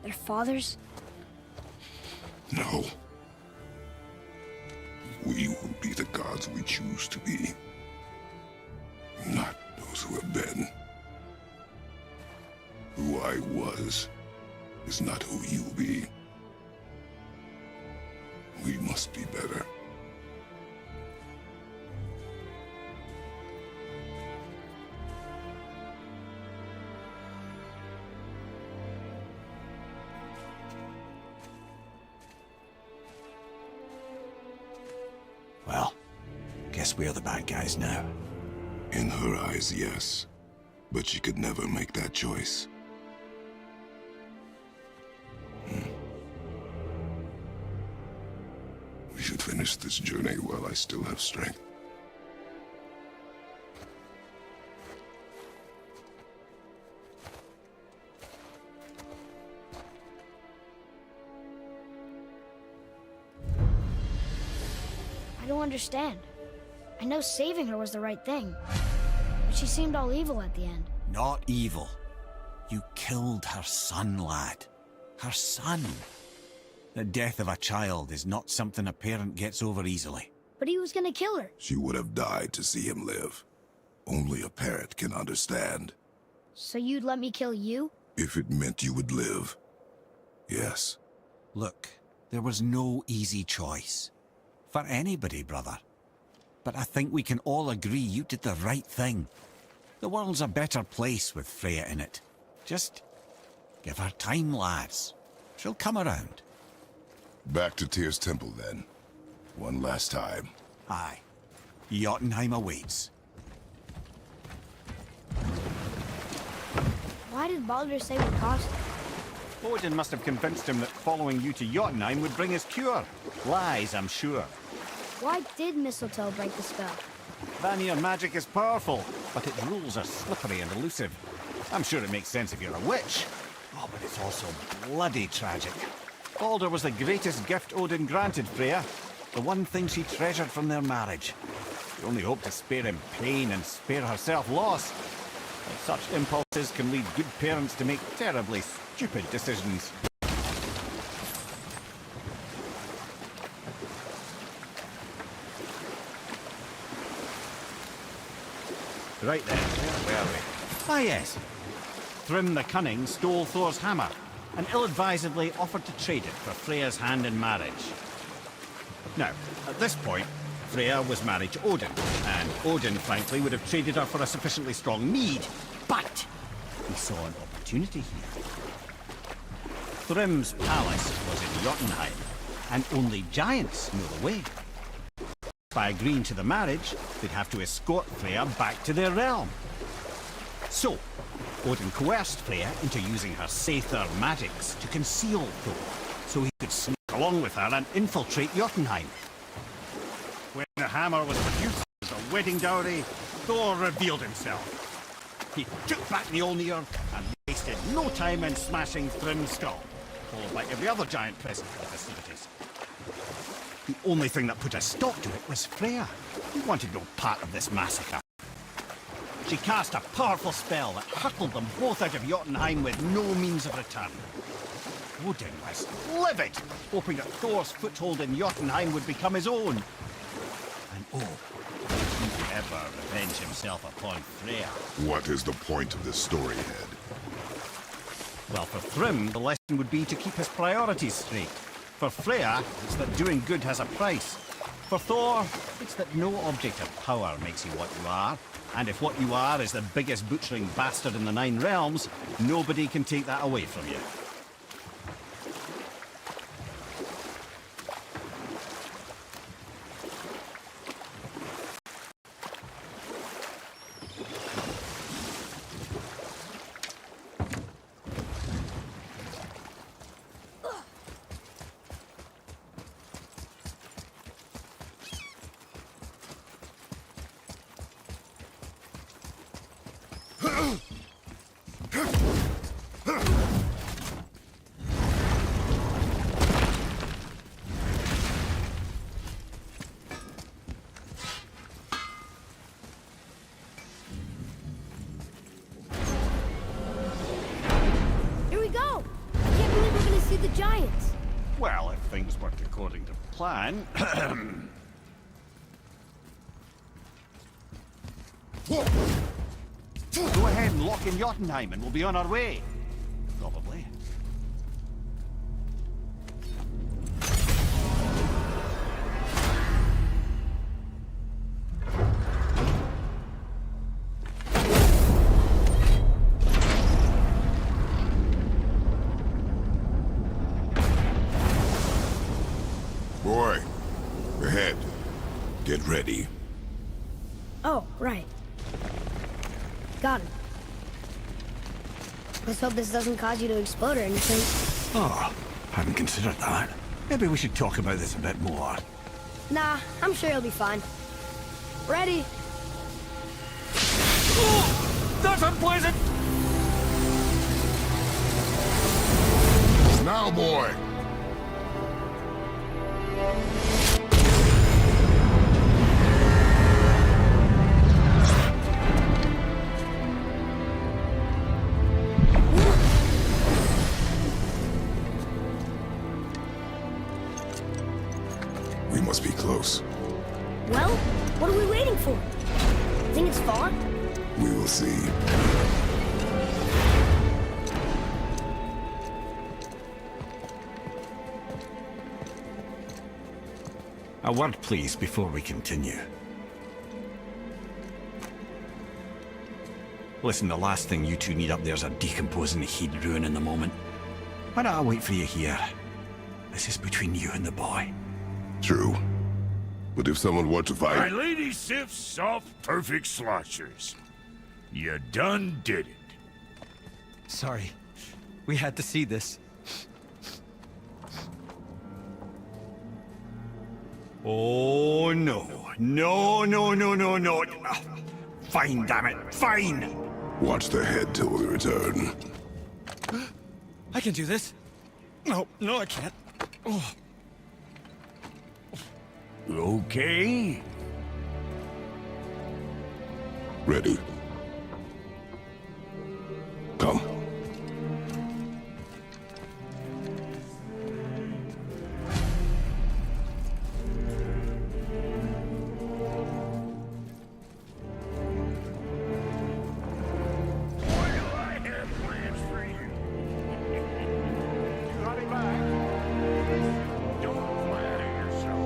C: Their fathers?
D: No. We will be the gods we choose to be, not those who have been. Who I was is not who you'll be. We must be better.
B: Well, guess we're the bad guys now.
D: In her eyes, yes. But she could never make that choice. We should finish this journey while I still have strength.
C: I don't understand. I know saving her was the right thing, but she seemed all evil at the end.
B: Not evil. You killed her son, lad. Her son. The death of a child is not something a parent gets over easily.
C: But he was gonna kill her.
D: She would have died to see him live. Only a parent can understand.
C: So you'd let me kill you?
D: If it meant you would live. Yes.
B: Look, there was no easy choice. For anybody, brother. But I think we can all agree you did the right thing. The world's a better place with Freya in it. Just give her time, lads. She'll come around.
D: Back to Tyr's temple, then. One last time.
B: Aye. Jotunheim awaits.
C: Why did Baldur say we cost him?
F: Odin must have convinced him that following you to Jotunheim would bring his cure. Lies, I'm sure.
C: Why did mistletoe break the spell?
F: Vanir magic is powerful, but its rules are slippery and elusive. I'm sure it makes sense if you're a witch. Oh, but it's also bloody tragic. Baldur was the greatest gift Odin granted Freya, the one thing she treasured from their marriage. She only hoped to spare him pain and spare herself loss. But such impulses can lead good parents to make terribly stupid decisions. Right then, where were we? Ah yes. Thrym the Cunning stole Thor's hammer, and ill-advisedly offered to trade it for Freya's hand in marriage. Now, at this point, Freya was married to Odin, and Odin, frankly, would have traded her for a sufficiently strong mead, but he saw an opportunity here. Thrym's palace was in Jotunheim, and only giants know the way. By agreeing to the marriage, they'd have to escort Freya back to their realm. So, Odin coerced Freya into using her Seithar magics to conceal Thor, so he could sneak along with her and infiltrate Jotunheim. When the hammer was produced as a wedding dowry, Thor revealed himself. He took back Mjolnir and wasted no time in smashing Thrym's skull, followed by every other giant present at the festivities. The only thing that put a stop to it was Freya, who wanted no part of this massacre. She cast a powerful spell that hurtled them both out of Jotunheim with no means of return. Odin was livid, hoping that Thor's foothold in Jotunheim would become his own. And oh, would he ever revenge himself upon Freya?
D: What is the point of this story, Head?
F: Well, for Thrym, the lesson would be to keep his priorities straight. For Freya, it's that doing good has a price. For Thor, it's that no object of power makes you what you are. And if what you are is the biggest butchering bastard in the Nine Realms, nobody can take that away from you.
C: Here we go! I can't believe we're gonna see the giants.
F: Well, if things work according to plan... Go ahead and lock in Jotunheim and we'll be on our way. Probably.
D: Boy, ahead. Get ready.
C: Oh, right. Got him. Let's hope this doesn't cause you to explode or anything.
B: Oh, hadn't considered that. Maybe we should talk about this a bit more.
C: Nah, I'm sure you'll be fine. Ready?
B: That's unpleasant!
D: Now, boy! We must be close.
C: Well, what are we waiting for? Think it's far?
D: We will see.
B: A word, please, before we continue. Listen, the last thing you two need up there is a decomposing heat ruining the moment. Why don't I wait for you here? This is between you and the boy.
D: True. But if someone were to
E: My
D: fight...
E: lady Sif's soft, perfect sloshers. You done did it.
J: Sorry. We had to see this.
B: Oh, no. No, no, no, no, no. Fine, damn it. Fine!
D: Watch the head till we return.
J: I can do this. No, I can't. Oh.
E: Okay.
D: Ready. Come.
E: Boy, do I have plans for you. You got it back. Don't flatter yourself.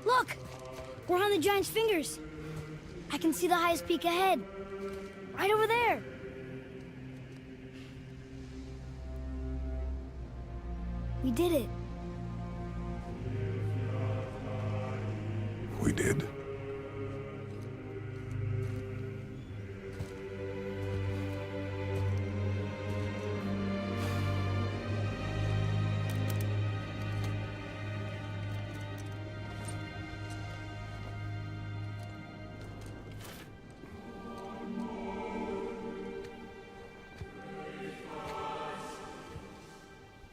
C: Look! We're on the giant's fingers. I can see the highest peak ahead. Right over there. We did it.
D: We did.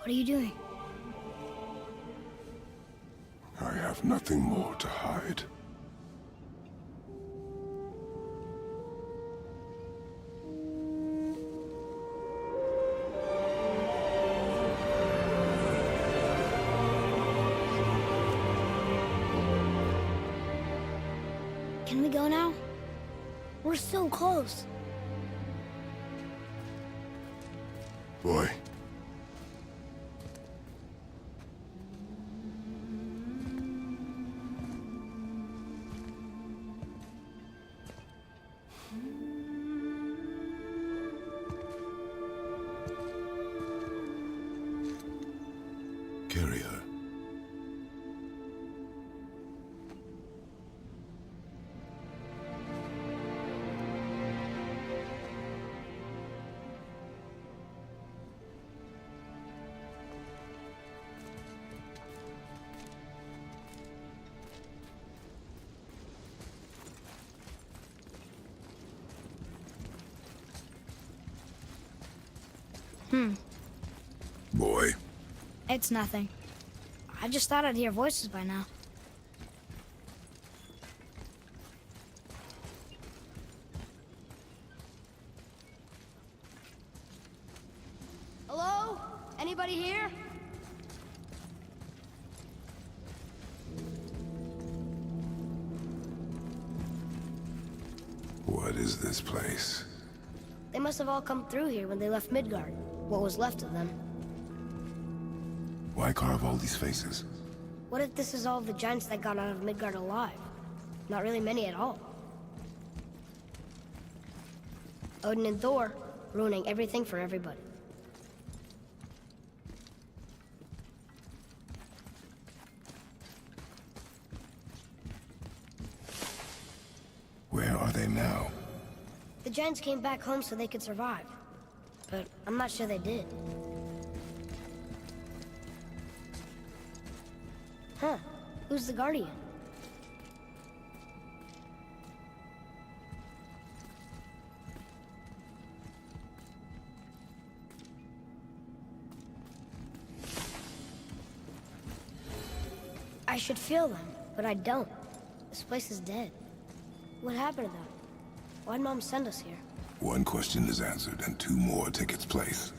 C: What are you doing?
D: I have nothing more to hide.
C: Can we go now? We're so close.
D: Boy. Carry her. Boy.
C: It's nothing. I just thought I'd hear voices by now. Hello? Anybody here?
D: What is this place?
C: They must have all come through here when they left Midgard. What was left of them.
D: Why carve all these faces?
C: What if this is all the giants that got out of Midgard alive? Not really many at all. Odin and Thor, ruining everything for everybody.
D: Where are they now?
C: The giants came back home so they could survive. But I'm not sure they did. Huh. Who's the Guardian? I should feel them, but I don't. This place is dead. What happened to them? Why'd Mom send us here?
D: One question is answered and two more take its place.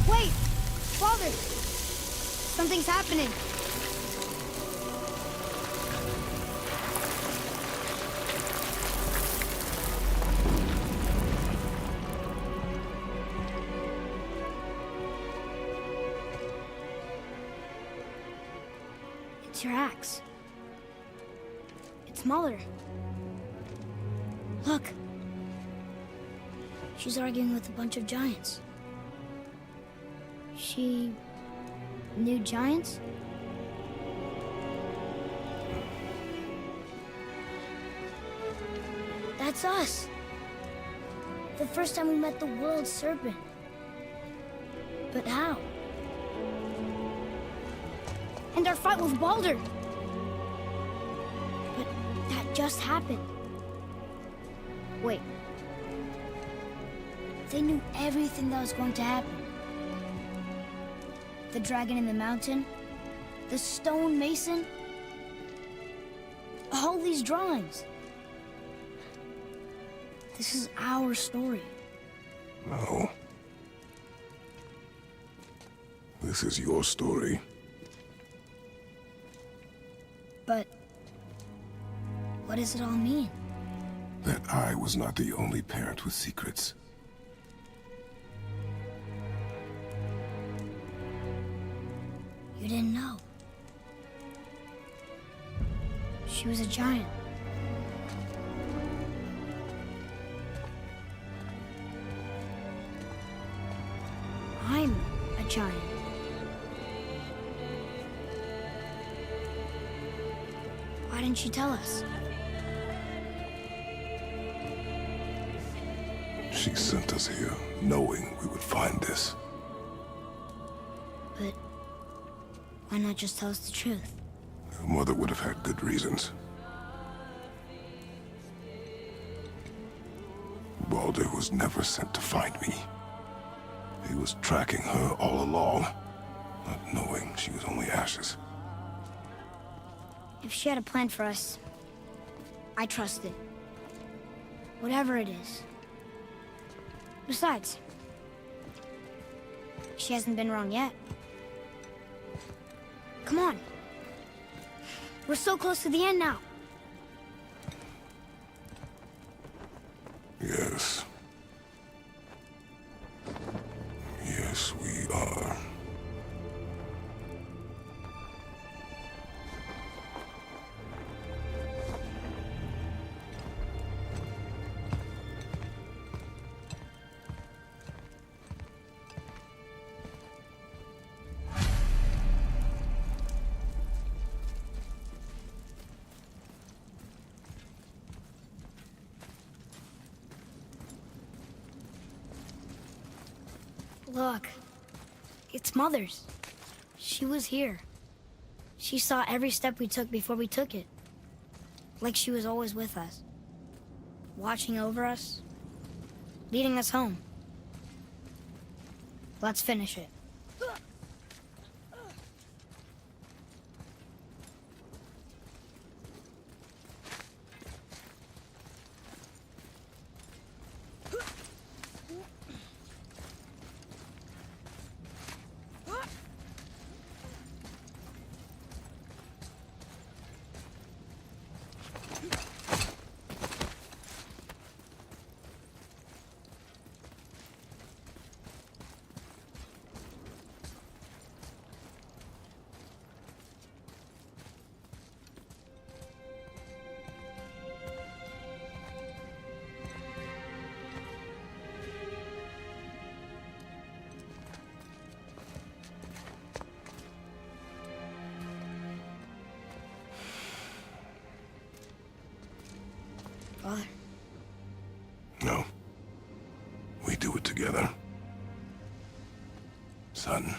C: Wait! Father! Something's happening! It's your axe. It's smaller. Look! She's arguing with a bunch of giants. She knew giants? That's us. The first time we met the world serpent. But how? And our fight with Baldur. But that just happened. Wait. They knew everything that was going to happen. The dragon in the mountain, the stone mason, all these drawings. This is our story.
D: No. This is your story.
C: But what does it all mean?
D: That I was not the only parent with secrets.
C: You didn't know. She was a giant. I'm a giant. Why didn't she tell us?
D: She sent us here knowing we would find this.
C: But why not just tell us the truth?
D: Your mother would have had good reasons. Balder was never sent to find me. He was tracking her all along, not knowing she was only ashes.
C: If she had a plan for us, I trust it. Whatever it is. Besides, she hasn't been wrong yet. Come on. We're so close to the end now.
D: Yes. Yes, we are.
C: Look, it's Mother's. She was here. She saw every step we took before we took it. Like she was always with us. Watching over us. Leading us home. Let's finish it. Father.
D: No. We do it together. Son.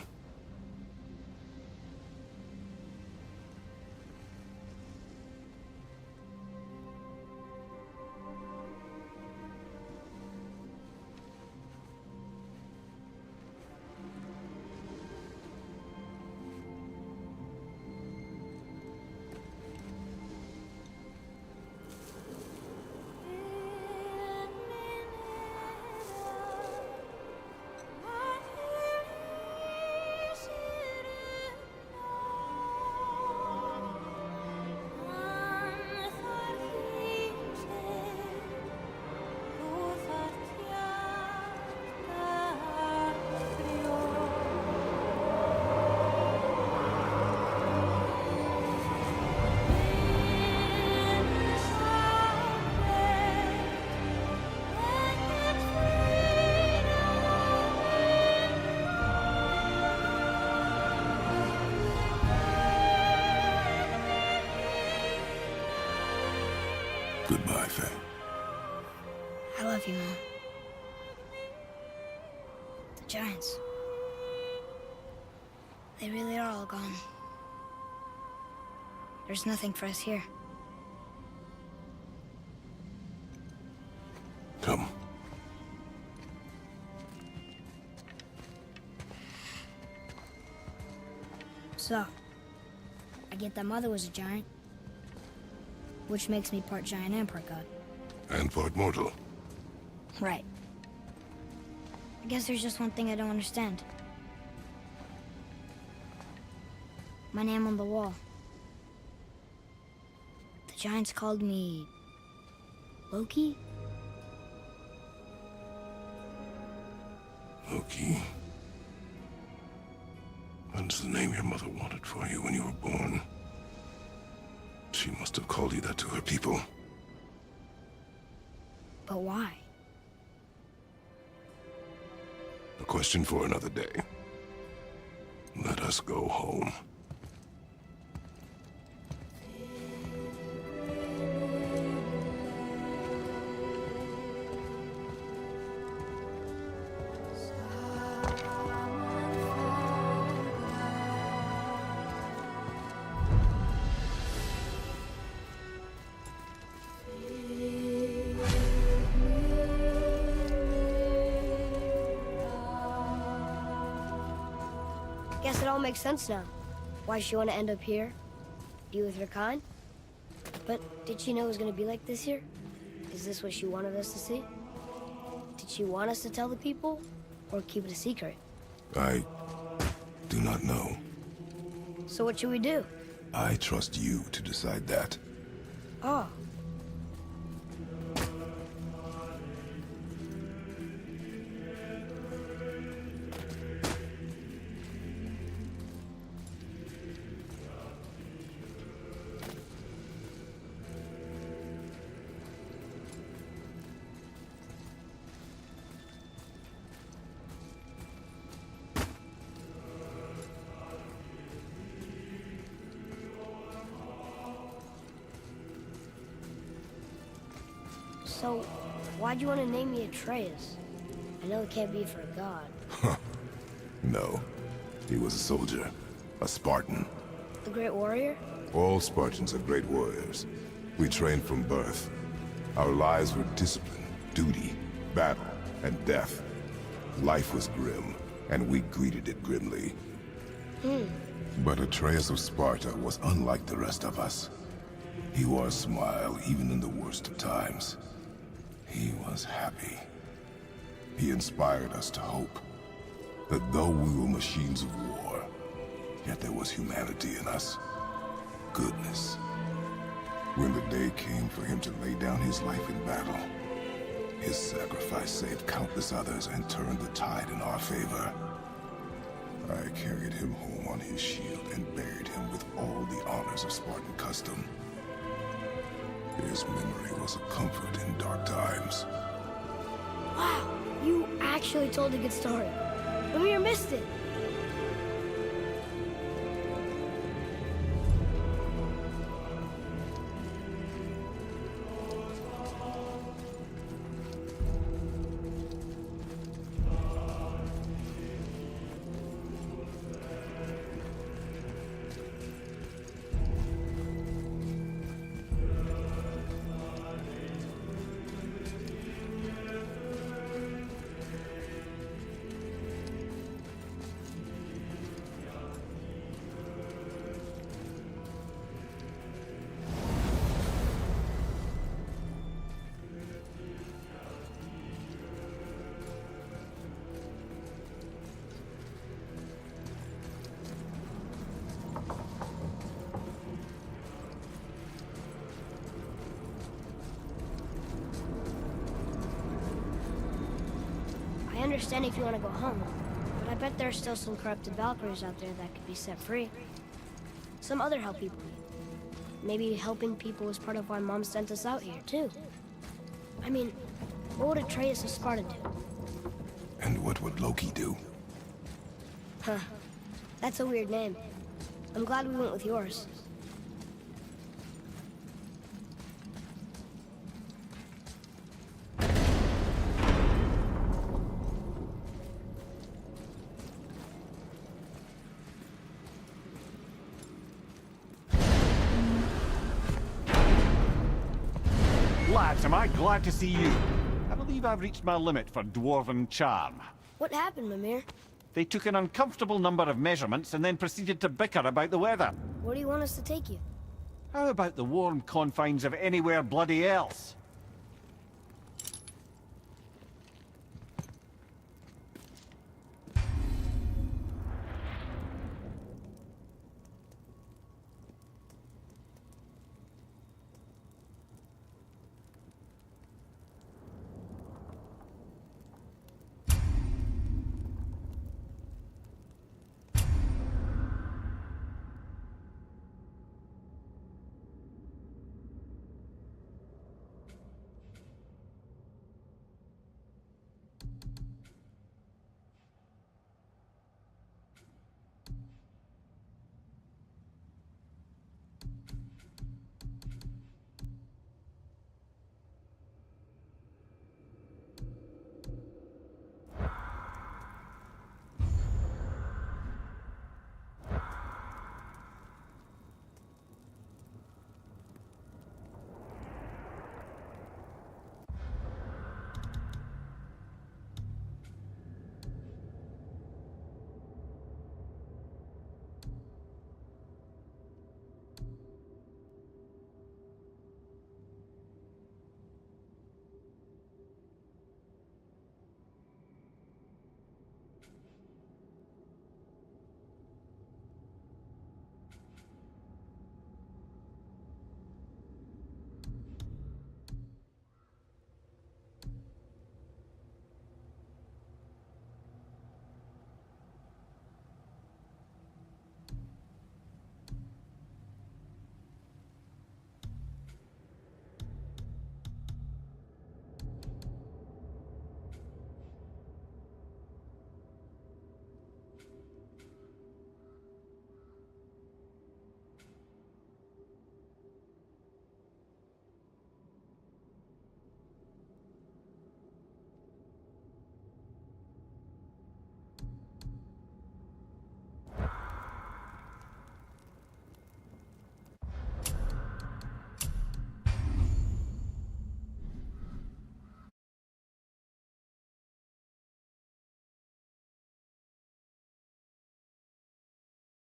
D: Goodbye, Faye.
C: I love you, Mom. The Giants. They really are all gone. There's nothing for us here.
D: Come.
C: So, I get that Mother was a giant, which makes me part giant and part god.
D: And part mortal.
C: Right. I guess there's just one thing I don't understand. My name on the wall. The Giants called me... Loki?
D: Loki. That's the name your mother wanted for you when you were born. She must have called you that to her people.
C: But why?
D: A question for another day. Let us go home.
C: Guess it all makes sense now. Why she want to end up here? Be with her kind? But did she know it was going to be like this here? Is this what she wanted us to see? Did she want us to tell the people? Or keep it a secret?
D: I do not know.
C: So what should we do?
D: I trust you to decide that.
C: Oh. So, why'd you want to name me Atreus? I know it can't be for a god.
D: No. He was a soldier. A Spartan.
C: A great warrior?
D: All Spartans are great warriors. We trained from birth. Our lives were discipline, duty, battle, and death. Life was grim, and we greeted it grimly. But Atreus of Sparta was unlike the rest of us. He wore a smile even in the worst of times. He was happy. He inspired us to hope that though we were machines of war, yet there was humanity in us. Goodness. When the day came for him to lay down his life in battle, his sacrifice saved countless others and turned the tide in our favor. I carried him home on his shield and buried him with all the honors of Spartan custom. His memory was a comfort in dark times.
C: Wow, you actually told a good story. Amir missed it. I understand if you want to go home, but I bet there are still some corrupted Valkyries out there that could be set free. Some other help people need. Maybe helping people was part of why Mom sent us out here, too. I mean, what would Atreus of Sparta do?
D: And what would Loki do?
C: Huh. That's a weird name. I'm glad we went with yours.
F: Lads, am I glad to see you. I believe I've reached my limit for dwarven charm.
C: What happened, Mimir?
F: They took an uncomfortable number of measurements and then proceeded to bicker about the weather.
C: Where do you want us to take you?
F: How about the warm confines of anywhere bloody else?